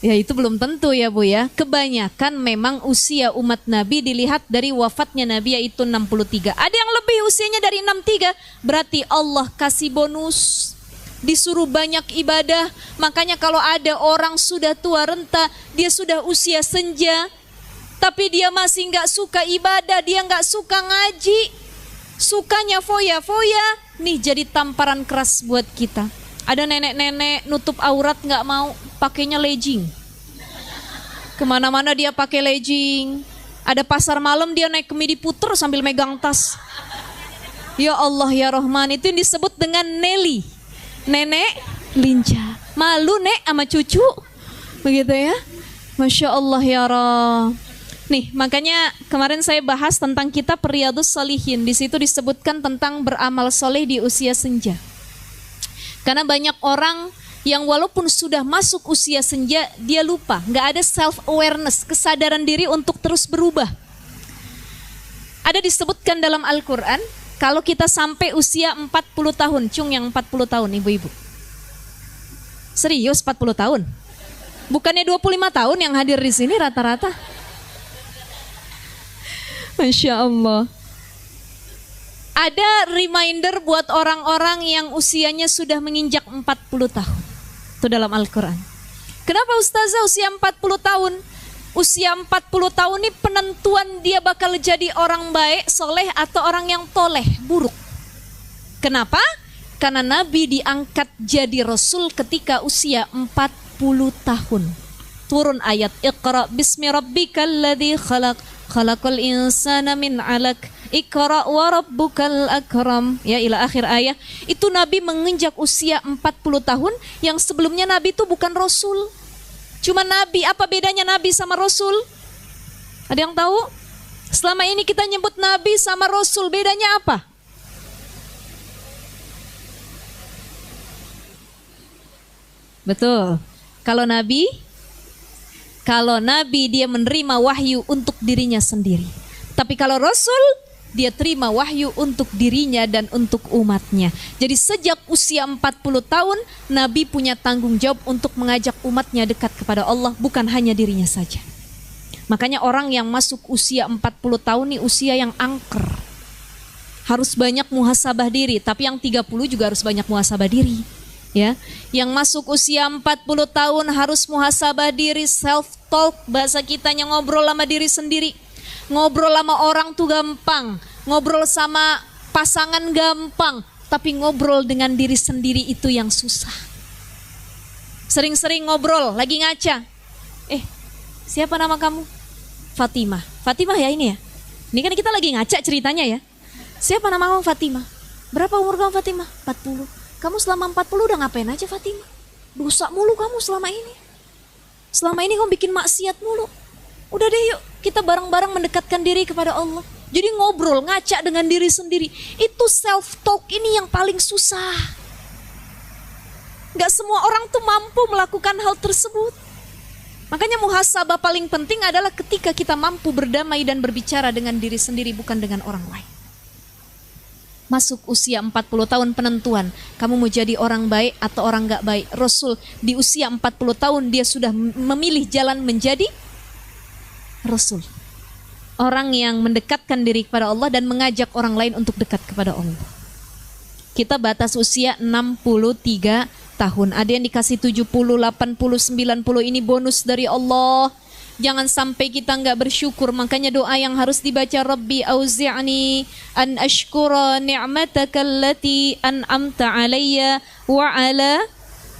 Ya itu belum tentu ya Bu ya. Kebanyakan memang usia umat Nabi dilihat dari wafatnya Nabi, yaitu 63. Ada yang lebih usianya dari 63. Berarti Allah kasih bonus. Disuruh banyak ibadah. Makanya kalau ada orang sudah tua renta, dia sudah usia senja, Tapi dia masih nggak suka ibadah, dia nggak suka ngaji, sukanya foya-foya. Nih jadi tamparan keras buat kita. Ada nenek-nenek nutup aurat nggak mau, pakainya legging. Kemana-mana dia pakai legging. Ada pasar malam dia naik kemidi puter sambil megang tas. Ya Allah ya Rahman, itu yang disebut dengan Nelly, nenek lincah. Malu nek sama cucu, begitu ya. Masya Allah ya Roh. Nih makanya kemarin saya bahas tentang kitab Riyadhus Shalihin. Di situ disebutkan tentang beramal soleh di usia senja. Karena banyak orang yang walaupun sudah masuk usia senja, dia lupa, nggak ada self awareness, kesadaran diri untuk terus berubah. Ada disebutkan dalam Al-Quran, kalau kita sampai usia 40 tahun, cung yang 40 tahun ibu-ibu. Serius 40 tahun? Bukannya 25 tahun yang hadir di sini rata-rata? Masya Allah. Ada reminder buat orang-orang yang usianya sudah menginjak 40 tahun. Itu dalam Al-Quran. Kenapa Ustazah usia 40 tahun? Usia 40 tahun ini penentuan dia bakal jadi orang baik, soleh atau orang yang toleh, buruk. Kenapa? Karena Nabi diangkat jadi Rasul ketika usia 40 tahun. Turun ayat Iqra bismi rabbikal ladzi khalaq, khalaqal insana min 'alaq, Iqra wa rabbukal akram, ya ila akhir ayat. Itu Nabi menginjak usia 40 tahun, yang sebelumnya Nabi itu bukan Rasul. Cuma Nabi. Apa bedanya Nabi sama Rasul? Ada yang tahu? Selama ini kita nyebut Nabi sama Rasul, bedanya apa? Betul. Kalau Nabi dia menerima wahyu untuk dirinya sendiri. Tapi kalau Rasul, dia terima wahyu untuk dirinya dan untuk umatnya. Jadi sejak usia 40 tahun, Nabi punya tanggung jawab untuk mengajak umatnya dekat kepada Allah, bukan hanya dirinya saja. Makanya orang yang masuk usia 40 tahun ini usia yang angker. Harus banyak muhasabah diri, tapi yang 30 juga harus banyak muhasabah diri. Ya, yang masuk usia 40 tahun harus muhasabah diri, self talk, bahasa kitanya ngobrol sama diri sendiri. Ngobrol sama orang tuh gampang, ngobrol sama pasangan gampang, tapi ngobrol dengan diri sendiri itu yang susah. Sering-sering ngobrol, lagi ngaca. Siapa nama kamu? Fatimah. Fatimah ya ini ya? Ini kan kita lagi ngaca ceritanya ya. Siapa nama kamu? Fatimah. Berapa umur kamu Fatimah? 40. Kamu selama 40 udah ngapain aja Fatimah? Dosa mulu kamu selama ini. Selama ini kamu bikin maksiat mulu. Udah deh yuk, kita bareng-bareng mendekatkan diri kepada Allah. Jadi ngobrol, ngaca dengan diri sendiri. Itu self-talk ini yang paling susah. Gak semua orang tuh mampu melakukan hal tersebut. Makanya muhasabah paling penting adalah ketika kita mampu berdamai dan berbicara dengan diri sendiri, bukan dengan orang lain. Masuk usia 40 tahun penentuan, kamu mau jadi orang baik atau orang gak baik. Rasul di usia 40 tahun dia sudah memilih jalan menjadi Rasul. Orang yang mendekatkan diri kepada Allah dan mengajak orang lain untuk dekat kepada Allah. Kita batas usia 63 tahun. Ada yang dikasih 70, 80, 90, ini bonus dari Allah. Jangan sampai kita nggak bersyukur. Makanya doa yang harus dibaca, Rabbi auzi'ni an ashkura ni'mataka allati an'amta alayya wa ala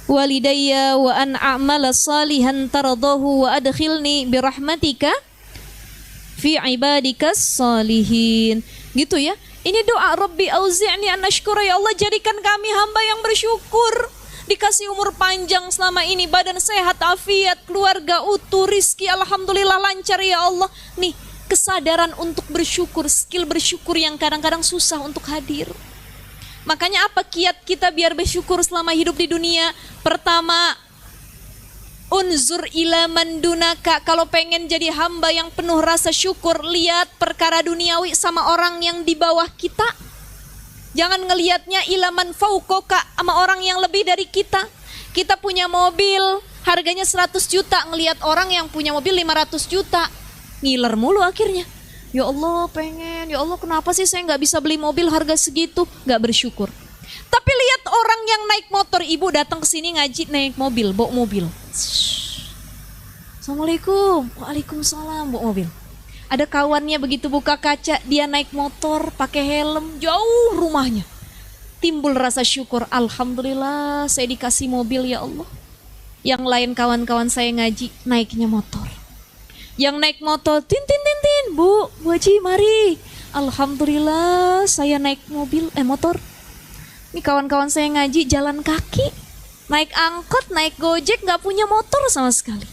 walidayya wa an a'mala salihan taradahu wa adkhilni birahmatika fi ibadikas salihin. Gitu ya. Ini doa Rabbi auzi'ni an ashkura, ya Allah jadikan kami hamba yang bersyukur. Dikasih umur panjang selama ini, badan sehat, afiat, keluarga utuh, rizki alhamdulillah lancar ya Allah. Nih kesadaran untuk bersyukur, skill bersyukur yang kadang-kadang susah untuk hadir. Makanya apa kiat kita biar bersyukur selama hidup di dunia? Pertama, unzur ila man dunaka. Kalau pengen jadi hamba yang penuh rasa syukur, lihat perkara duniawi sama orang yang di bawah kita. Jangan ngelihatnya ilaman faukoka, sama orang yang lebih dari kita. Kita punya mobil, harganya 100 juta. Ngelihat orang yang punya mobil 500 juta. Ngiler mulu akhirnya. Ya Allah pengen, ya Allah kenapa sih saya gak bisa beli mobil harga segitu? Gak bersyukur. Tapi lihat orang yang naik motor, ibu datang ke sini ngaji naik mobil, bawa mobil. Assalamualaikum, waalaikumsalam, bawa mobil. Ada kawannya begitu buka kaca, dia naik motor, pakai helm, jauh rumahnya. Timbul rasa syukur, alhamdulillah saya dikasih mobil ya Allah. Yang lain kawan-kawan saya ngaji, naiknya motor. Yang naik motor, tin, Bu Haji mari. Alhamdulillah saya naik motor. Ini kawan-kawan saya ngaji jalan kaki, naik angkot, naik gojek, gak punya motor sama sekali.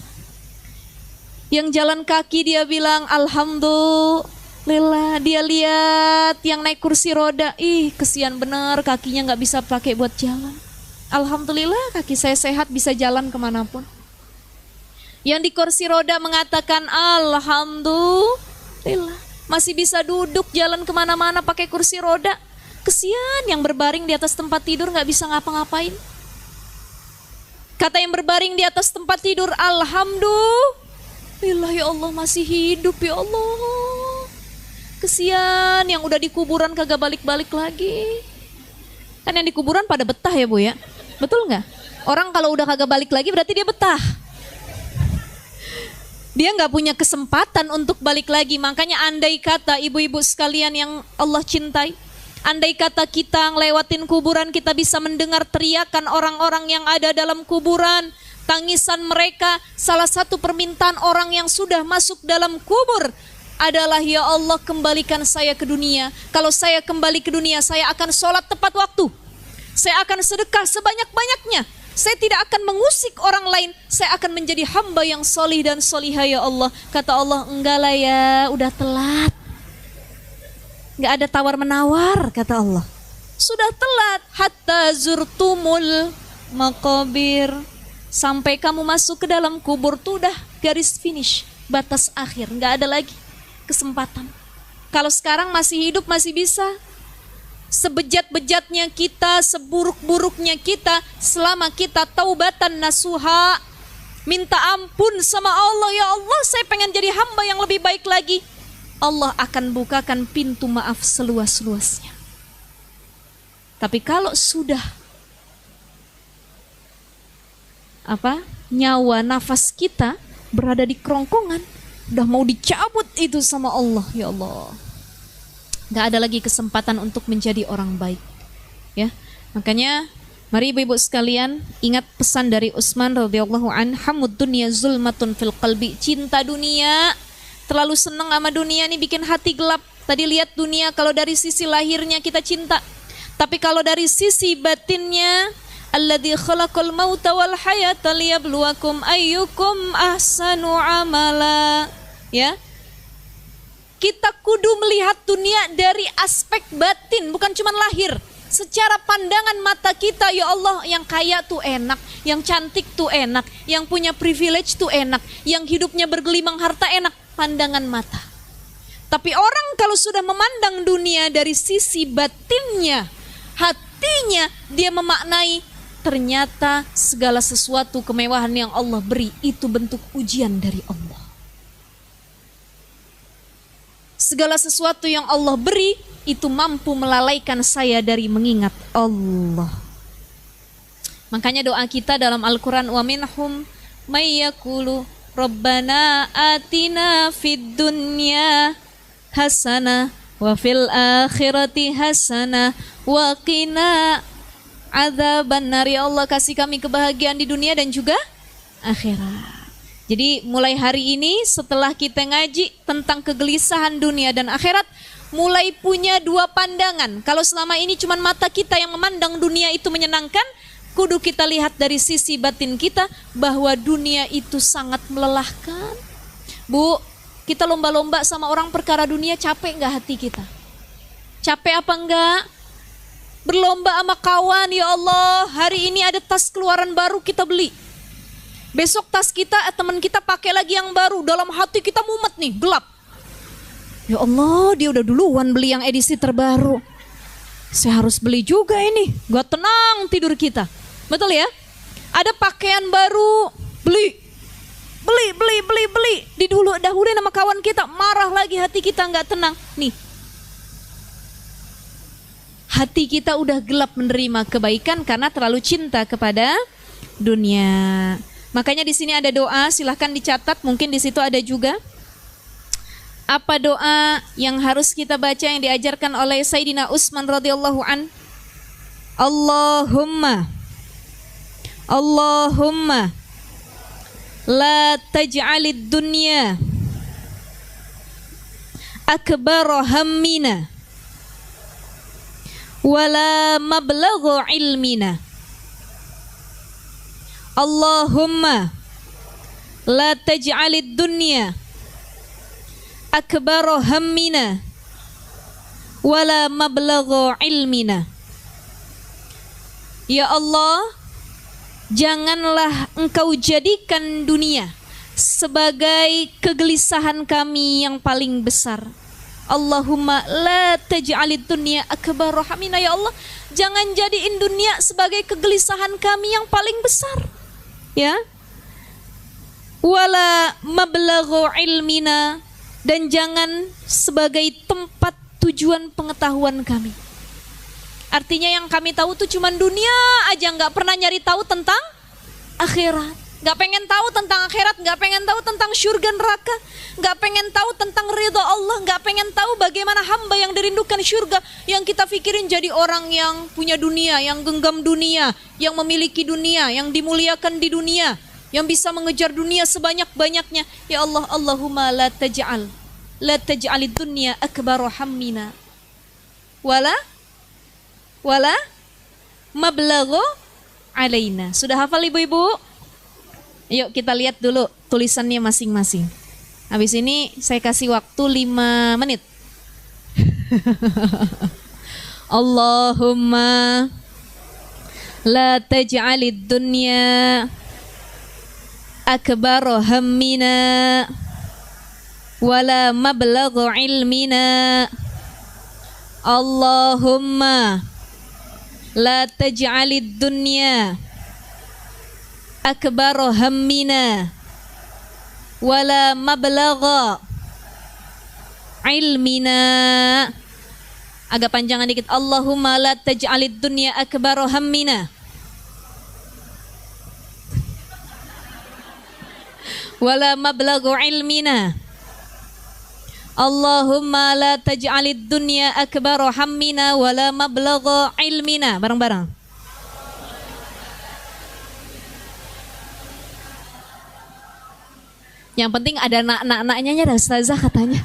Yang jalan kaki dia bilang alhamdulillah. Dia lihat yang naik kursi roda, ih kesian bener kakinya gak bisa pakai buat jalan. Alhamdulillah kaki saya sehat bisa jalan kemanapun. Yang di kursi roda mengatakan alhamdulillah masih bisa duduk jalan kemana-mana pakai kursi roda. Kesian yang berbaring di atas tempat tidur gak bisa ngapa-ngapain. Kata yang berbaring di atas tempat tidur, alhamdulillah ya Allah masih hidup ya Allah. Kesian yang udah di kuburan kagak balik-balik lagi. Kan yang di kuburan pada betah ya Bu ya. Betul gak? Orang kalau udah kagak balik lagi berarti dia betah. Dia gak punya kesempatan untuk balik lagi. Makanya andai kata ibu-ibu sekalian yang Allah cintai, andai kata kita ngelewatin kuburan, kita bisa mendengar teriakan orang-orang yang ada dalam kuburan, tangisan mereka. Salah satu permintaan orang yang sudah masuk dalam kubur adalah, ya Allah kembalikan saya ke dunia. Kalau saya kembali ke dunia, saya akan sholat tepat waktu. Saya akan sedekah sebanyak-banyaknya. Saya tidak akan mengusik orang lain. Saya akan menjadi hamba yang solih dan solihah ya Allah. Kata Allah, enggak lah ya, udah telat. Enggak ada tawar-menawar, kata Allah. Sudah telat. Hatta zurtumul maqabir. Sampai kamu masuk ke dalam kubur tuh udah garis finish, batas akhir. Enggak ada lagi kesempatan. Kalau sekarang masih hidup masih bisa. Sebejat-bejatnya kita, seburuk-buruknya kita, selama kita taubatan nasuha, minta ampun sama Allah, ya Allah saya pengen jadi hamba yang lebih baik lagi, Allah akan bukakan pintu maaf seluas-luasnya. Tapi kalau sudah nyawa nafas kita berada di kerongkongan, udah mau dicabut itu sama Allah, ya Allah, gak ada lagi kesempatan untuk menjadi orang baik. Ya, makanya mari ibu-ibu sekalian ingat pesan dari Utsman radhiyallahu an, hamud dunya zulmatun fil qalbi. Cinta dunia, terlalu senang sama dunia nih bikin hati gelap. Tadi lihat dunia kalau dari sisi lahirnya kita cinta, tapi kalau dari sisi batinnya, alladzi khalaqal mauta wal hayata liyabluwakum ayyukum ahsanu amala. Ya, kita kudu melihat dunia dari aspek batin, bukan cuma lahir. Secara pandangan mata kita, ya Allah, yang kaya tuh enak, yang cantik tuh enak, yang punya privilege tuh enak, yang hidupnya bergelimang harta enak, pandangan mata. Tapi orang kalau sudah memandang dunia dari sisi batinnya, hatinya, dia memaknai ternyata segala sesuatu kemewahan yang Allah beri itu bentuk ujian dari Allah. Segala sesuatu yang Allah beri itu mampu melalaikan saya dari mengingat Allah. Makanya doa kita dalam Al-Quran, wa minhum may yaqulu rabbana atina fid dunya hasanah wa fil akhirati hasanah wa qina adzabannar. Ya Allah, kasih kami kebahagiaan di dunia dan juga akhirat. Jadi mulai hari ini setelah kita ngaji tentang kegelisahan dunia dan akhirat, mulai punya dua pandangan. Kalau selama ini cuma mata kita yang memandang dunia itu menyenangkan, kudu kita lihat dari sisi batin kita bahwa dunia itu sangat melelahkan. Bu, kita lomba-lomba sama orang perkara dunia, capek nggak hati kita? Capek apa enggak? Berlomba sama kawan, ya Allah, hari ini ada tas keluaran baru kita beli. Besok tas kita, teman kita pakai lagi yang baru. Dalam hati kita mumet nih, gelap. Ya Allah, dia udah duluan beli yang edisi terbaru. Saya harus beli juga ini. Gak tenang tidur kita. Betul ya? Ada pakaian baru, beli. Dahuluin sama kawan kita, marah lagi, hati kita gak tenang. Nih, hati kita udah gelap menerima kebaikan karena terlalu cinta kepada dunia. Makanya di sini ada doa, silahkan dicatat, mungkin di situ ada juga. Apa doa yang harus kita baca yang diajarkan oleh Sayyidina Utsman radhiyallahu an? Allahumma la taj'alid dunya akbar hammina wala mablagha ilmina. Allahumma la taj'alid dunya akbar hammina wala mablagha ilmina. Ya Allah, janganlah Engkau jadikan dunia sebagai kegelisahan kami yang paling besar. Allahumma la taj'alid dunya akbar hammina. Ya Allah, jangan jadiin dunia sebagai kegelisahan kami yang paling besar. Ya. Wala mablagha ilmina, dan jangan sebagai tempat tujuan pengetahuan kami. Artinya yang kami tahu tuh cuman dunia aja, nggak pernah nyari tahu tentang akhirat. Nggak pengen tahu tentang akhirat, nggak pengen tahu tentang surga neraka, nggak pengen tahu tentang ridha Allah, nggak pengen tahu bagaimana hamba yang dirindukan surga. Yang kita pikirin jadi orang yang punya dunia, yang genggam dunia, yang memiliki dunia, yang dimuliakan di dunia, yang bisa mengejar dunia sebanyak-banyaknya. Ya Allah, Allahumma la taj'alid dunya akbar hammina wala mablagha alaina. Sudah hafal ibu-ibu? Yuk kita lihat dulu tulisannya masing-masing. Habis ini saya kasih waktu 5 menit. Allahumma la taj'alid dunya akbar hammina wala mablagha ilmina. Allahumma la taj'alid dunya akbar hammina wala mablagha ilmina. Agak panjangan dikit. Allahumma la taj'alid dunya akbar hammina wala mablagha ilmina. Allahumma la taj'alid dunya akbar hammina wala mablagha ilmina. Bareng-bareng. Yang penting ada nak-naknya ada ustazah katanya.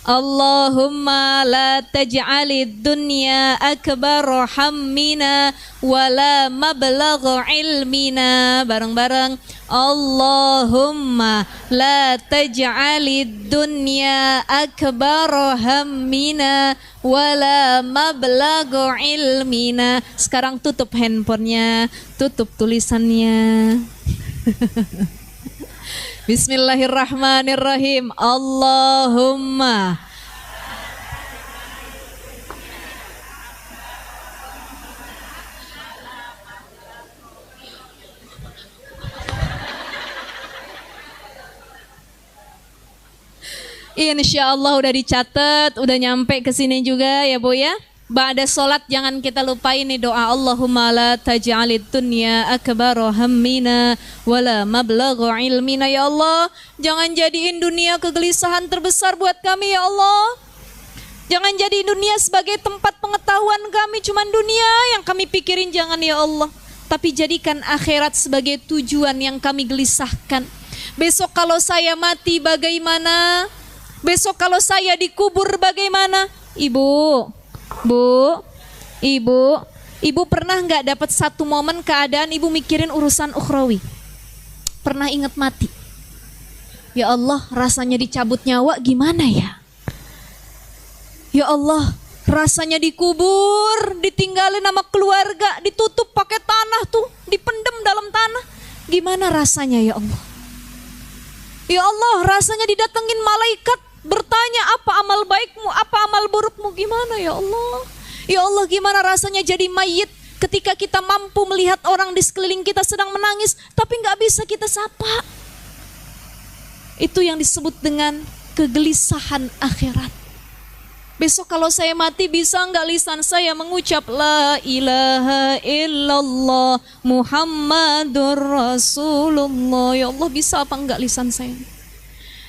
Allahumma la taj'alid dunya akbar hammina wala mablagha ilmina. Bareng-bareng. Allahumma la taj'alid dunya akbar hammina wala mablagha ilmina. Sekarang tutup handphonenya, tutup tulisannya. Bismillahirrahmanirrahim. Allahumma Insya Allah udah dicatat, udah nyampe ke sini juga ya Bu ya. Ba'da sholat jangan kita lupain nih doa Allahumma la taj'alid dunya akbar hammina wala mablagha ilmina. Ya Allah, jangan jadiin dunia kegelisahan terbesar buat kami ya Allah. Jangan jadiin dunia sebagai tempat pengetahuan kami, cuman dunia yang kami pikirin, jangan ya Allah. Tapi jadikan akhirat sebagai tujuan yang kami gelisahkan. Besok kalau saya mati bagaimana? Besok kalau saya dikubur bagaimana? Ibu pernah nggak dapat satu momen keadaan ibu mikirin urusan ukhrawi? Pernah ingat mati? Ya Allah, rasanya dicabut nyawa gimana ya? Ya Allah, rasanya dikubur, ditinggalin sama keluarga, ditutup pakai tanah tuh, dipendem dalam tanah. Gimana rasanya ya Allah? Ya Allah, rasanya didatengin malaikat bertanya apa amal baikmu, apa amal burukmu, gimana ya Allah? Ya Allah, gimana rasanya jadi mayit ketika kita mampu melihat orang di sekeliling kita sedang menangis tapi nggak bisa kita sapa. Itu yang disebut dengan kegelisahan akhirat. Besok kalau saya mati bisa nggak lisan saya mengucap la ilaha illallah Muhammadur Rasulullah? Ya Allah, bisa apa enggak lisan saya?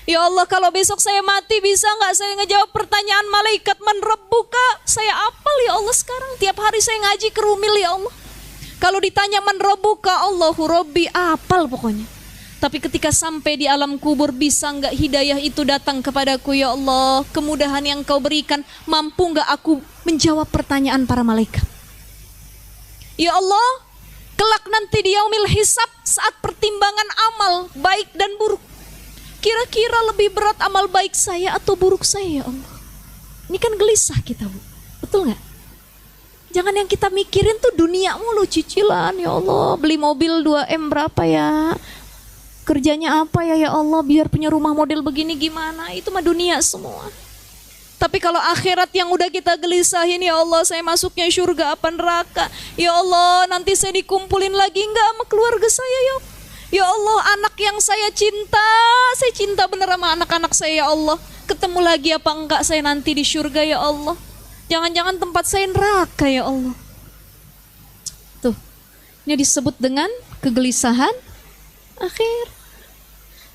Ya Allah, kalau besok saya mati bisa nggak saya ngejawab pertanyaan malaikat man rabbuka? Saya apal ya Allah sekarang. Tiap hari saya ngaji kerumil ya Allah. Kalau ditanya man rabbuka, Allahu Rabbi, apal pokoknya. Tapi ketika sampai di alam kubur, bisa nggak hidayah itu datang kepadaku ya Allah? Kemudahan yang kau berikan, mampu nggak aku menjawab pertanyaan para malaikat? Ya Allah, kelak nanti di yaumil hisab, saat pertimbangan amal baik dan buruk, kira-kira lebih berat amal baik saya atau buruk saya ya Allah? Ini kan gelisah kita, Bu. Betul nggak? Jangan yang kita mikirin tuh dunia mulu, cicilan ya Allah, beli mobil 2M berapa ya? Kerjanya apa ya Allah, biar punya rumah model begini gimana? Itu mah dunia semua. Tapi kalau akhirat yang udah kita gelisahin, ya Allah, saya masuknya surga apa neraka? Ya Allah, nanti saya dikumpulin lagi enggak sama keluarga saya ya? Ya Allah, anak yang saya cinta bener sama anak-anak saya ya Allah. Ketemu lagi apa enggak saya nanti di surga ya Allah? Jangan-jangan tempat saya neraka ya Allah. Tuh, ini disebut dengan kegelisahan akhir.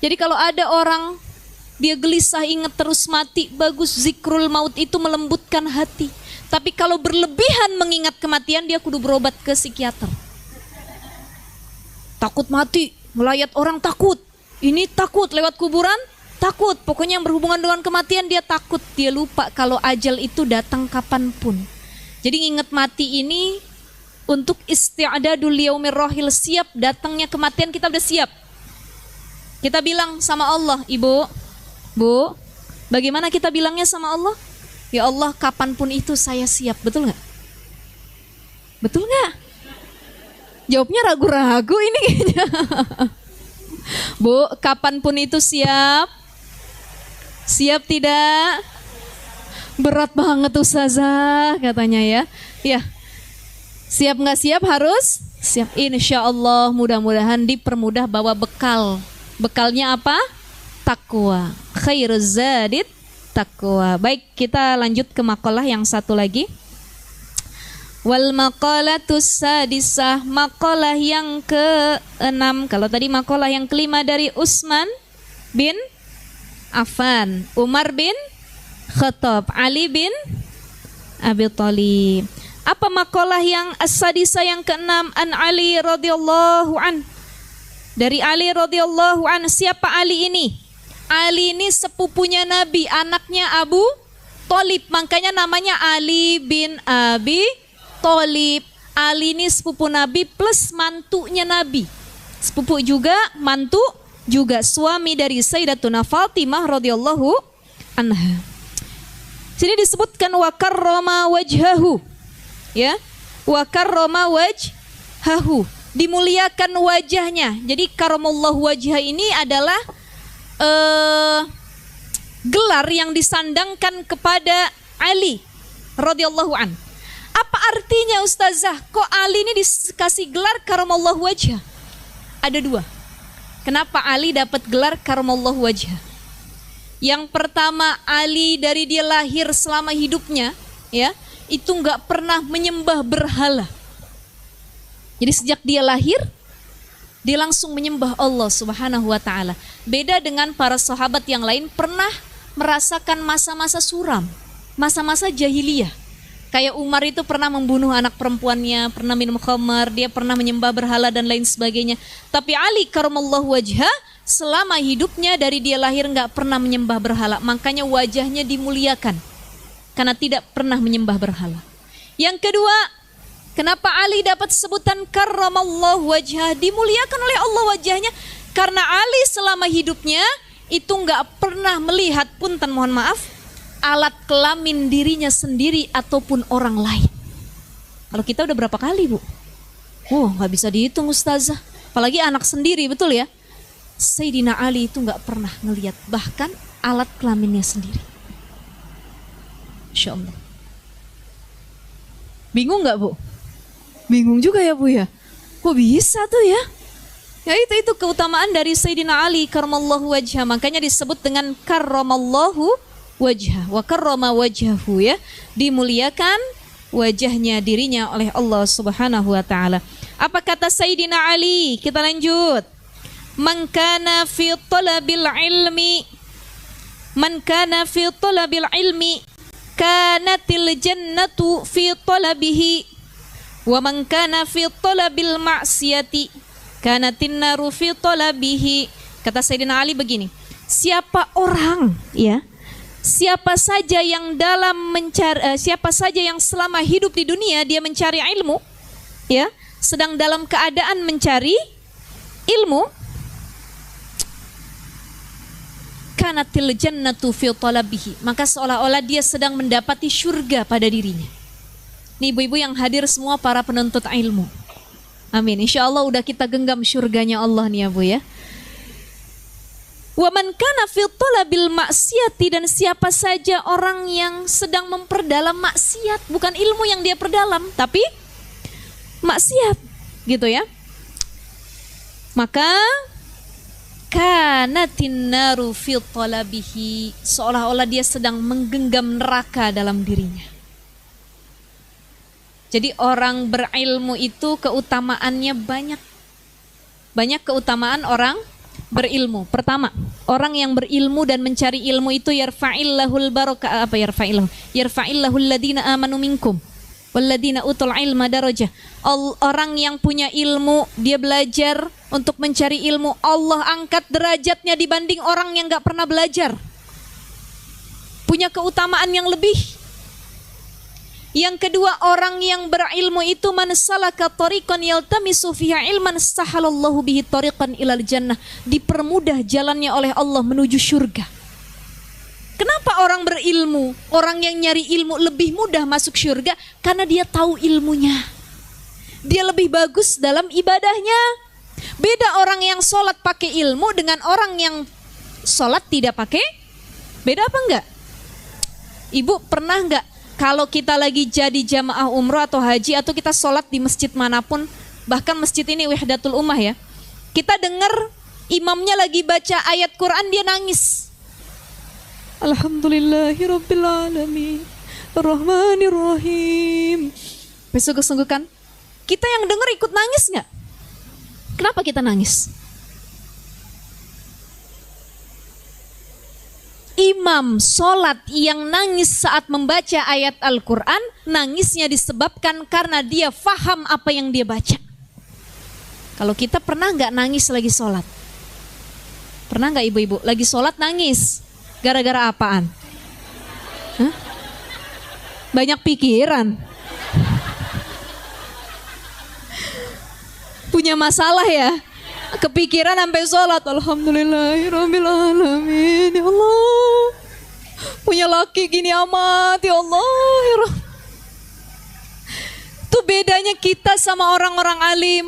Jadi kalau ada orang dia gelisah ingat terus mati, bagus, zikrul maut itu melembutkan hati. Tapi kalau berlebihan mengingat kematian, dia kudu berobat ke psikiater. Takut mati, melayat orang takut. Ini takut, lewat kuburan takut. Pokoknya yang berhubungan dengan kematian dia takut. Dia lupa kalau ajal itu datang kapanpun. Jadi ingat mati ini untuk isti'adadul yaumir rahil, siap datangnya kematian, kita udah siap. Kita bilang sama Allah, Ibu, Bu, bagaimana kita bilangnya sama Allah? Ya Allah, kapanpun itu saya siap, betul nggak? Betul nggak? Jawabnya ragu-ragu ini kayaknya. Bu, kapanpun itu siap? Siap tidak? Berat banget Ustazah katanya ya. Ya, siap nggak siap harus siap. Insya Allah mudah-mudahan dipermudah bawa bekal. Bekalnya apa? Takwa. Khairuz zadit takwa. Baik, kita lanjut ke makalah yang satu lagi. Wal maqalatus sadisah, makalah yang ke-6. Kalau tadi makalah yang kelima dari Utsman bin Affan, Umar bin Khattab, Ali bin Abi Thalib. Apa makalah yang as-sadisah yang ke-6? An Ali radhiyallahu an. Dari Ali radhiyallahu an. Siapa Ali ini? Ali ini sepupunya Nabi, anaknya Abu Thalib, makanya namanya Ali bin Abi Thalib. Ali ini sepupu Nabi plus mantunya Nabi. Sepupu juga, mantu juga, suami dari Sayyidatuna Fatimah radhiyallahu anha. Sini disebutkan wa karrama wajhahu. Ya, wa karrama wajhahu, dimuliakan wajahnya. Jadi karamallahu wajha ini adalah gelar yang disandangkan kepada Ali radhiyallahu an. Apa artinya Ustazah? Kok Ali ini dikasih gelar karamallahu wajha? Ada dua. Kenapa Ali dapat gelar karamallahu wajha? Yang pertama, Ali dari dia lahir selama hidupnya, ya, itu nggak pernah menyembah berhala. Jadi sejak dia lahir, dia langsung menyembah Allah Subhanahu wa ta'ala. Beda dengan para sahabat yang lain pernah merasakan masa-masa suram, masa-masa jahiliyah. Kayak Umar itu pernah membunuh anak perempuannya, pernah minum khamar, dia pernah menyembah berhala dan lain sebagainya. Tapi Ali karamallahu wajha, selama hidupnya dari dia lahir nggak pernah menyembah berhala. Makanya wajahnya dimuliakan karena tidak pernah menyembah berhala. Yang kedua, kenapa Ali dapat sebutan karramallahu wajhah, dimuliakan oleh Allah wajahnya? Karena Ali selama hidupnya itu nggak pernah melihat, punten mohon maaf, alat kelamin dirinya sendiri ataupun orang lain. Kalau kita udah berapa kali, Bu? Nggak bisa dihitung Ustazah. Apalagi anak sendiri, betul ya? Sayyidina Ali itu nggak pernah ngelihat bahkan alat kelaminnya sendiri. Insya Allah. Bingung nggak, Bu? Bingung juga ya, Bu ya. Kok bisa tuh ya? Ya itu keutamaan dari Sayyidina Ali karramallahu wajhah. Makanya disebut dengan karramallahu wajhah. Wa karrama wajhahu, ya. Dimuliakan wajahnya dirinya oleh Allah Subhanahu wa taala. Apa kata Sayyidina Ali? Kita lanjut. Man kana fi talabil ilmi Man kana fi talabil ilmi kanatil jannatu fi talabihi wa man kana fi talabil ma'siyati kanatin naru fi talabihi. Kata Sayyidina Ali begini, siapa orang ya, siapa saja yang siapa saja yang selama hidup di dunia dia mencari ilmu ya, sedang dalam keadaan mencari ilmu, kanatil jannatu fi talabihi, maka seolah-olah dia sedang mendapati surga pada dirinya. Nih ibu-ibu yang hadir semua para penuntut ilmu. Amin. Insya Allah udah kita genggam surganya Allah nih ya Bu ya. Wa man kana fi talabil maksiati, dan siapa saja orang yang sedang memperdalam maksiat, bukan ilmu yang dia perdalam tapi maksiat gitu ya, maka kanatin naru fi talabihi, seolah-olah dia sedang menggenggam neraka dalam dirinya. Jadi orang berilmu itu keutamaannya banyak. Banyak keutamaan orang berilmu. Pertama, orang yang berilmu dan mencari ilmu itu yarfa'illahul baraka, apa yarfa'illahu? Yarfa'illahul ladina amanu minkum walladina utul ilma darajah. Orang yang punya ilmu, dia belajar untuk mencari ilmu, Allah angkat derajatnya dibanding orang yang gak pernah belajar. Punya keutamaan yang lebih. Yang kedua, orang yang berilmu itu man salaka tariqan yaltamisu fiha ilman sahalallahu bihi tariqan ilal jannah, dipermudah jalannya oleh Allah menuju surga. Kenapa orang berilmu, orang yang nyari ilmu lebih mudah masuk surga? Karena dia tahu ilmunya. Dia lebih bagus dalam ibadahnya. Beda orang yang sholat pakai ilmu dengan orang yang sholat tidak pakai. Beda apa enggak? Ibu pernah enggak kalau kita lagi jadi jamaah umroh atau haji atau kita sholat di masjid manapun, bahkan masjid ini Wahdatul Ummah ya, kita dengar imamnya lagi baca ayat Quran, dia nangis. Alhamdulillahirabbil alamin arrahmanirrahim. Sungguh-sungguh kan kita yang dengar ikut nangis nggak? Kenapa kita nangis? Imam sholat yang nangis saat membaca ayat Al-Quran, nangisnya disebabkan karena dia faham apa yang dia baca. Kalau kita pernah nggak nangis lagi sholat? Pernah nggak ibu-ibu lagi sholat nangis? Gara-gara apaan? Hah? Banyak pikiran. Punya masalah ya? Kepikiran sampai sholat. Alhamdulillahirabbil alamin. Ya Allah, punya laki gini amat. Ya Allah. Itu bedanya kita sama orang-orang alim.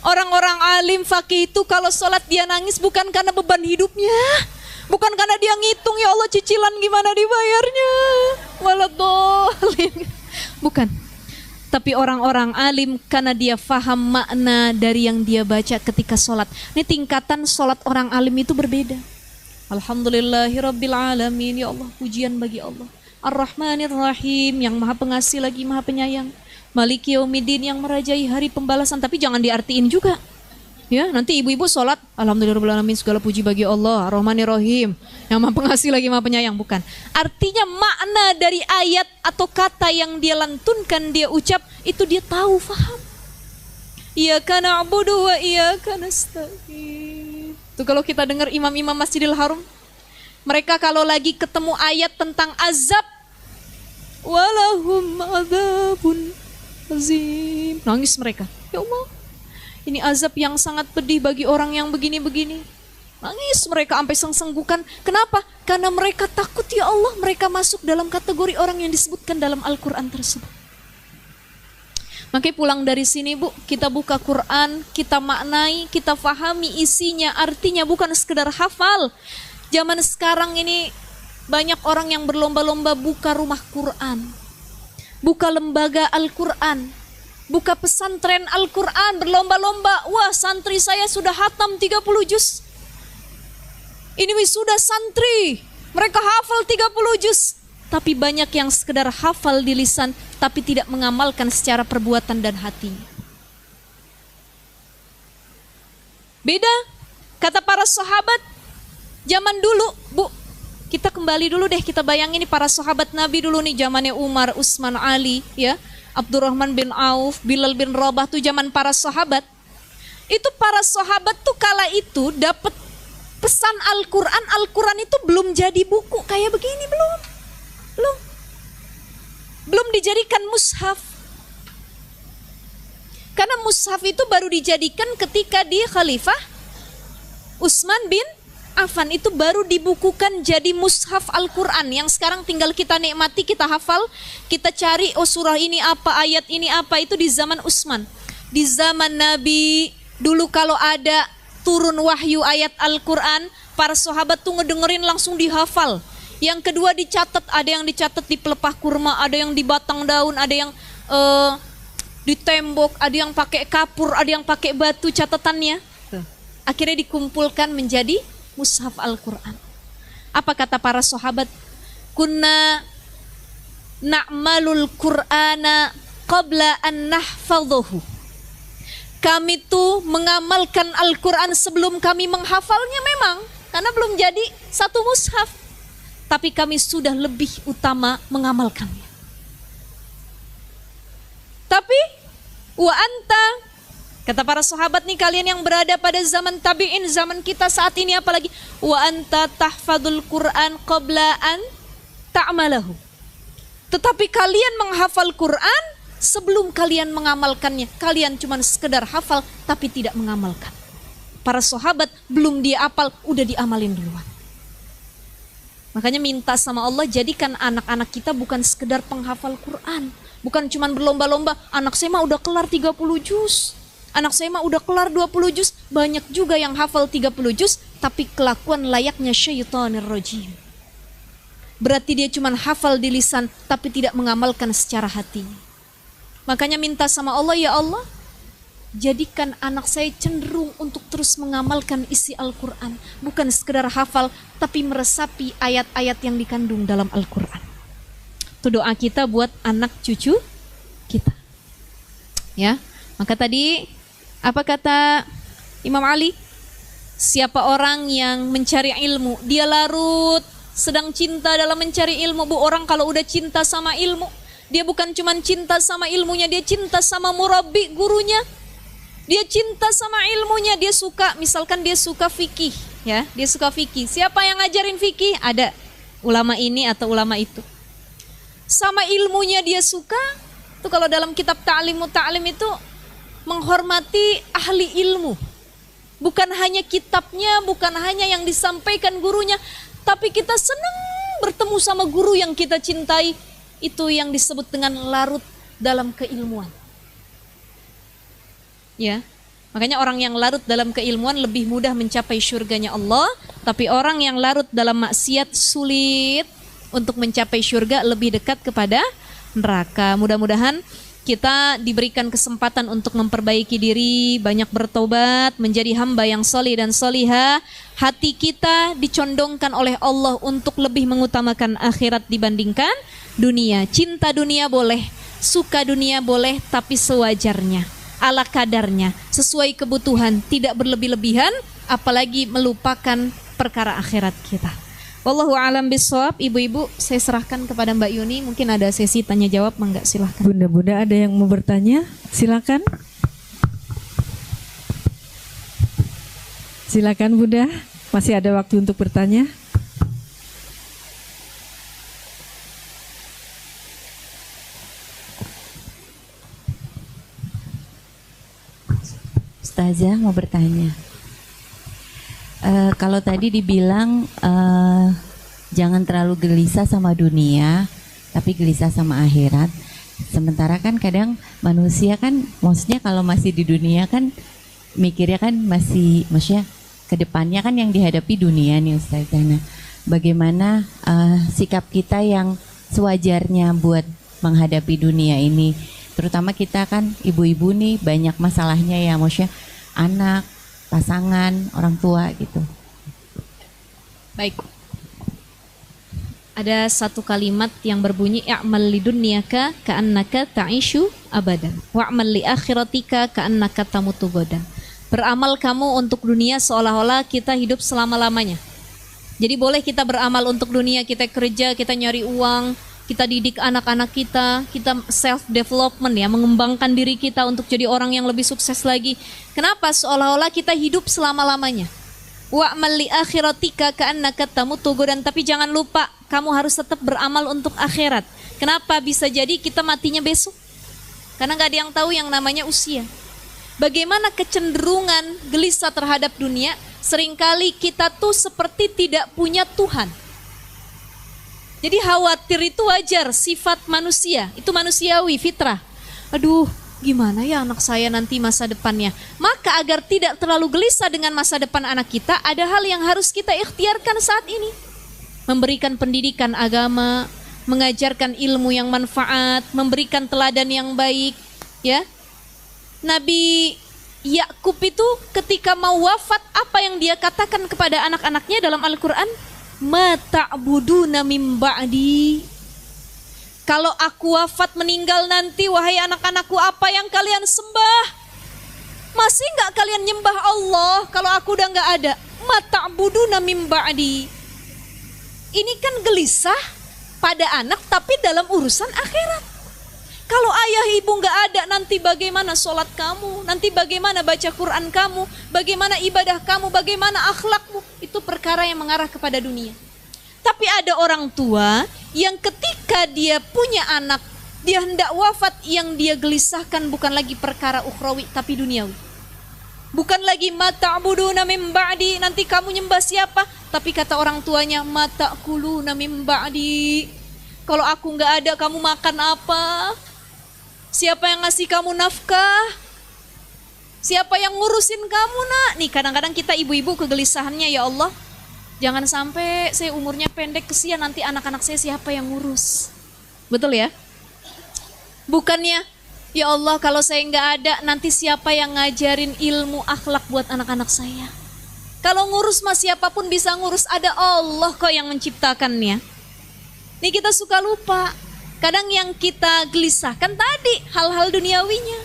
Orang-orang alim fakih itu kalau sholat dia nangis bukan karena beban hidupnya, bukan karena dia ngitung ya Allah cicilan gimana dibayarnya, waladhdallin. Bukan. Tapi orang-orang alim karena dia faham makna dari yang dia baca ketika sholat. Ini tingkatan sholat orang alim itu berbeda. Alhamdulillahirabbil alamin. Ya Allah, pujian bagi Allah. Ar-Rahmanir Rahim, yang maha pengasih lagi maha penyayang. Maliki yaumiddin, yang merajai hari pembalasan. Tapi jangan diartiin juga. Ya, nanti ibu-ibu sholat alhamdulillahirabbil alamin, segala puji bagi Allah, Ar-Rahmanir Rahim, yang maha pengasih lagi maha penyayang. Bukan. Artinya makna dari ayat atau kata yang dia lantunkan, dia ucap, itu dia tahu, faham. Iyyaka na'budu wa iyyaka nasta'in. Itu kalau kita dengar imam-imam Masjidil Haram, mereka kalau lagi ketemu ayat tentang azab, walahum adzabun azim, nangis mereka. Ya Allah, ini azab yang sangat pedih bagi orang yang begini-begini. Nangis mereka sampai senggukan. Kenapa? Karena mereka takut ya Allah, mereka masuk dalam kategori orang yang disebutkan dalam Al-Quran tersebut. Makanya pulang dari sini Bu, kita buka Quran, kita maknai, kita fahami isinya, artinya, bukan sekedar hafal. Zaman sekarang ini banyak orang yang berlomba-lomba buka rumah Quran, buka lembaga Al-Quran, buka pesantren Al-Quran, berlomba-lomba. Wah, santri saya sudah hatam 30 juz. Ini wisuda santri, mereka hafal 30 juz. Tapi banyak yang sekedar hafal di lisan, tapi tidak mengamalkan secara perbuatan dan hatinya. Beda, kata para sahabat, zaman dulu Bu, kita kembali dulu deh, kita bayangin nih para sahabat Nabi dulu nih, zamannya Umar, Utsman, Ali, ya, Abdurrahman bin Auf, Bilal bin Rabah, tuh zaman para sahabat. Itu para sahabat tuh kala itu dapat pesan Al-Quran, Al-Quran itu belum jadi buku kayak begini, belum dijadikan mushaf. Karena mushaf itu baru dijadikan ketika di Khalifah Utsman bin Affan, itu baru dibukukan jadi mushaf Al-Quran yang sekarang tinggal kita nikmati, kita hafal, kita cari, oh surah ini apa, ayat ini apa, itu di zaman Utsman. Di zaman Nabi dulu kalau ada turun wahyu ayat Al-Quran, para sahabat tuh ngedengerin langsung dihafal. Yang kedua dicatat, ada yang dicatat di pelepah kurma, ada yang di batang daun, ada yang di tembok, ada yang pakai kapur, ada yang pakai batu catatannya. Akhirnya dikumpulkan menjadi mushaf Al-Quran. Apa kata para sahabat? Kunna na'malul Qur'ana qabla an nahfadhuhu. Kami tuh mengamalkan Al-Quran sebelum kami menghafalnya memang, karena belum jadi satu mushaf. Tapi kami sudah lebih utama mengamalkannya. Tapi wa anta, kata para sahabat nih, kalian yang berada pada zaman tabi'in, zaman kita saat ini apalagi, wa anta tahfadzul Qur'an qabla an ta'malahu. Tetapi kalian menghafal Quran sebelum kalian mengamalkannya. Kalian cuma sekedar hafal tapi tidak mengamalkan. Para sahabat belum dia hafal udah diamalin duluan. Makanya minta sama Allah, jadikan anak-anak kita bukan sekedar penghafal Quran, bukan cuma berlomba-lomba, anak saya mah udah kelar 30 juz, anak saya mah udah kelar 20 juz. Banyak juga yang hafal 30 juz tapi kelakuan layaknya syaitanir rajim. Berarti dia cuma hafal di lisan tapi tidak mengamalkan secara hatinya. Makanya minta sama Allah, ya Allah, jadikan anak saya cenderung untuk terus mengamalkan isi Al-Quran, bukan sekedar hafal tapi meresapi ayat-ayat yang dikandung dalam Al-Quran. Itu doa kita buat anak cucu kita. Ya, maka tadi apa kata Imam Ali? Siapa orang yang mencari ilmu, dia larut sedang cinta dalam mencari ilmu. Bu, orang kalau udah cinta sama ilmu, dia bukan cuma cinta sama ilmunya, dia cinta sama murabbi, gurunya. Dia cinta sama ilmunya, dia suka, misalkan dia suka fikih, ya, dia suka fikih. Siapa yang ngajarin fikih? Ada ulama ini atau ulama itu. Sama ilmunya dia suka. Itu kalau dalam kitab ta'lim itu menghormati ahli ilmu. Bukan hanya kitabnya, bukan hanya yang disampaikan gurunya, tapi kita senang bertemu sama guru yang kita cintai. Itu yang disebut dengan larut dalam keilmuan. Ya, makanya orang yang larut dalam keilmuan lebih mudah mencapai syurganya Allah. Tapi orang yang larut dalam maksiat sulit untuk mencapai syurga, lebih dekat kepada neraka. Mudah-mudahan kita diberikan kesempatan untuk memperbaiki diri, banyak bertobat, menjadi hamba yang solih dan solihah. Hati kita dicondongkan oleh Allah untuk lebih mengutamakan akhirat dibandingkan dunia. Cinta dunia boleh, suka dunia boleh, tapi sewajarnya, ala kadarnya, sesuai kebutuhan, tidak berlebih-lebihan, apalagi melupakan perkara akhirat kita. Wallahu a'lam bishawab. Ibu-ibu, saya serahkan kepada Mbak Yuni, mungkin ada sesi tanya jawab, mangga silahkan. Bunda-bunda ada yang mau bertanya? Silakan. Silakan Bunda, masih ada waktu untuk bertanya. Ustazah mau bertanya. Kalau tadi dibilang jangan terlalu gelisah sama dunia, tapi gelisah sama akhirat. Sementara kan kadang manusia kan, maksudnya kalau masih di dunia kan mikirnya kan maksudnya kedepannya kan yang dihadapi dunia nih Ustazah. Nah, bagaimana sikap kita yang sewajarnya buat menghadapi dunia ini? Terutama kita kan ibu-ibu nih banyak masalahnya ya, maksudnya anak, pasangan, orang tua gitu. Baik. Ada satu kalimat yang berbunyi i'mal lidunyaka ka'annaka ta'ishu abadan wa'mal li akhiratika ka'annaka tamutu godan. Beramal kamu untuk dunia seolah-olah kita hidup selama-lamanya. Jadi boleh kita beramal untuk dunia, kita kerja, kita nyari uang, kita didik anak-anak kita self development ya, mengembangkan diri kita untuk jadi orang yang lebih sukses lagi. Kenapa? Seolah-olah kita hidup selama-lamanya. Wa'mal li akhiratika ka'annaka tamutu godan, tapi jangan lupa kamu harus tetap beramal untuk akhirat. Kenapa? Bisa jadi kita matinya besok. Karena gak ada yang tahu yang namanya usia. Bagaimana kecenderungan gelisah terhadap dunia? Seringkali kita tuh seperti tidak punya Tuhan. Jadi khawatir itu wajar, sifat manusia. Itu manusiawi, fitrah. Aduh, gimana ya anak saya nanti masa depannya? Maka agar tidak terlalu gelisah dengan masa depan anak kita, ada hal yang harus kita ikhtiarkan saat ini. Memberikan pendidikan agama, mengajarkan ilmu yang manfaat, memberikan teladan yang baik, ya. Nabi Yakub itu ketika mau wafat, apa yang dia katakan kepada anak-anaknya dalam Al-Quran? Ma ta'buduna min ba'di. Kalau aku wafat meninggal nanti, wahai anak-anakku, apa yang kalian sembah? Masih nggak kalian nyembah Allah kalau aku udah nggak ada? Ma ta'buduna min ba'di. Ini kan gelisah pada anak, tapi dalam urusan akhirat. Kalau ayah ibu nggak ada, nanti bagaimana sholat kamu? Nanti bagaimana baca Quran kamu? Bagaimana ibadah kamu? Bagaimana akhlakmu? Itu perkara yang mengarah kepada dunia. Tapi ada orang tua yang ketika dia punya anak, dia hendak wafat, yang dia gelisahkan bukan lagi perkara ukhrawi, tapi duniawi. Bukan lagi mata'buduna min ba'di, nanti kamu nyembah siapa? Tapi kata orang tuanya, mata'kuluna min ba'di. Kalau aku nggak ada, kamu makan apa? Siapa yang ngasih kamu nafkah? Siapa yang ngurusin kamu nak? Nih kadang-kadang kita ibu-ibu kegelisahannya, ya Allah, jangan sampai saya umurnya pendek, kesian nanti anak-anak saya siapa yang ngurus. Betul ya? Bukannya, ya Allah kalau saya nggak ada, nanti siapa yang ngajarin ilmu akhlak buat anak-anak saya? Kalau ngurus mah siapapun bisa ngurus, ada Allah kok yang menciptakannya. Nih kita suka lupa. Kadang yang kita gelisahkan tadi hal-hal duniawinya,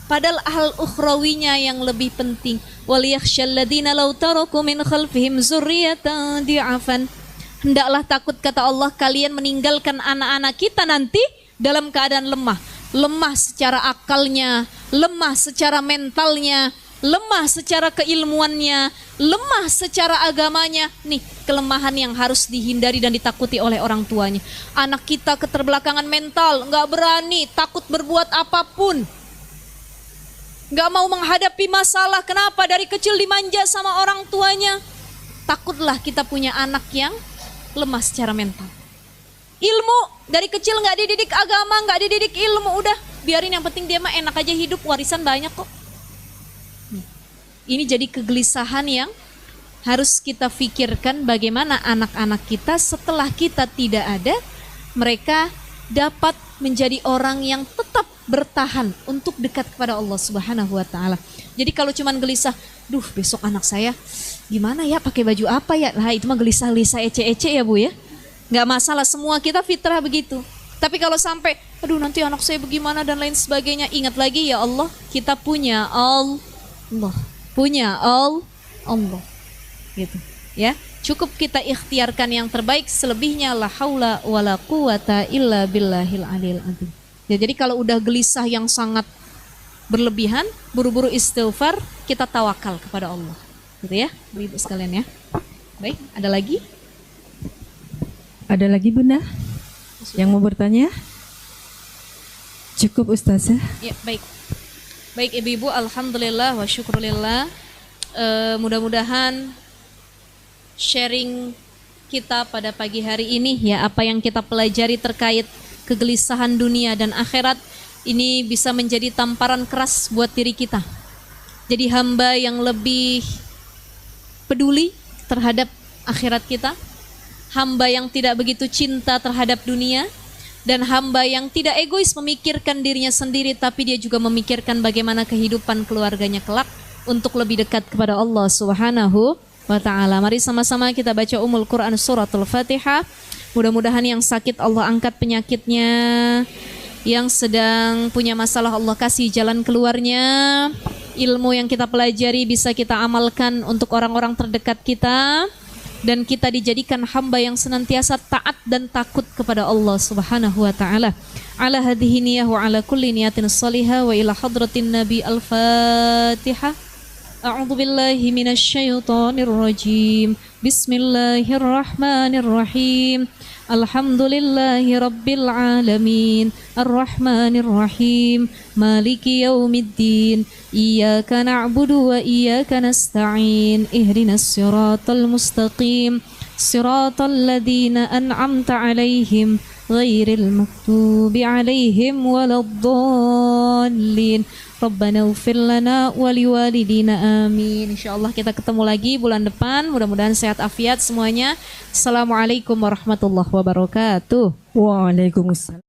padahal hal ukhrawinya yang lebih penting. Waliyakhshal ladzina law taraku min khalfihim dzurriyyatan di'afan. Hendaklah takut, kata Allah, kalian meninggalkan anak-anak kita nanti dalam keadaan lemah. Lemah secara akalnya, lemah secara mentalnya, lemah secara keilmuannya, lemah secara agamanya. Nih kelemahan yang harus dihindari dan ditakuti oleh orang tuanya. Anak kita keterbelakangan mental, gak berani, takut berbuat apapun, gak mau menghadapi masalah. Kenapa? Dari kecil dimanja sama orang tuanya. Takutlah kita punya anak yang lemah secara mental. Ilmu, dari kecil gak dididik agama, gak dididik ilmu, udah biarin, yang penting dia mah enak aja hidup, warisan banyak kok. Ini jadi kegelisahan yang harus kita pikirkan, bagaimana anak-anak kita setelah kita tidak ada, mereka dapat menjadi orang yang tetap bertahan untuk dekat kepada Allah Subhanahu wa Ta'ala. Jadi kalau cuman gelisah, duh besok anak saya gimana ya, pakai baju apa ya, nah itu mah gelisah-gelisah ece-ece ya Bu ya. Nggak masalah, semua kita fitrah begitu. Tapi kalau sampai, aduh nanti anak saya bagaimana dan lain sebagainya, ingat lagi, ya Allah, kita punya Allah. Punya Allah, gitu ya. Cukup kita ikhtiarkan yang terbaik, selebihnya la haula wala quwata illa billahil aliyil azim. Ya, jadi kalau udah gelisah yang sangat berlebihan, buru-buru istighfar, kita tawakal kepada Allah, gitu ya, Ibu sekalian ya. Baik, ada lagi? Ada lagi Bunda yang mau bertanya? Cukup Ustazah? Ya, baik. Baik ibu-ibu, alhamdulillah wa syukurillah. Mudah-mudahan sharing kita pada pagi hari ini, ya, apa yang kita pelajari terkait kegelisahan dunia dan akhirat, ini bisa menjadi tamparan keras buat diri kita. Jadi hamba yang lebih peduli terhadap akhirat kita, hamba yang tidak begitu cinta terhadap dunia, dan hamba yang tidak egois memikirkan dirinya sendiri, tapi dia juga memikirkan bagaimana kehidupan keluarganya kelak untuk lebih dekat kepada Allah Subhanahu wa Ta'ala. Mari sama-sama kita baca Ummul Quran Suratul Fatihah. Mudah-mudahan yang sakit Allah angkat penyakitnya, yang sedang punya masalah Allah kasih jalan keluarnya, ilmu yang kita pelajari bisa kita amalkan untuk orang-orang terdekat kita, dan kita dijadikan hamba yang senantiasa taat dan takut kepada Allah Subhanahu wa taala. Ala hadhihi niyah wa ala kulli niyatin salihah wa ila hadratin Nabi al-Fatihah. A'udzu billahi minasy syaithanir rajim. Bismillahirrahmanirrahim. Alhamdulillahi rabbil alamin. Arrahmanir rahim. Maliki yaumiddin. Iyyaka na'budu wa iyyaka nasta'in. Ihdinas siratal mustaqim. Siratal ladzina an'amta 'alaihim ghairil maghdubi 'alaihim waladdallin. Rabbana ighfir lana wa liwalidina amin. Insyaallah kita ketemu lagi bulan depan. Mudah-mudahan sehat afiat semuanya. Assalamualaikum warahmatullahi wabarakatuh. Waalaikumsalam.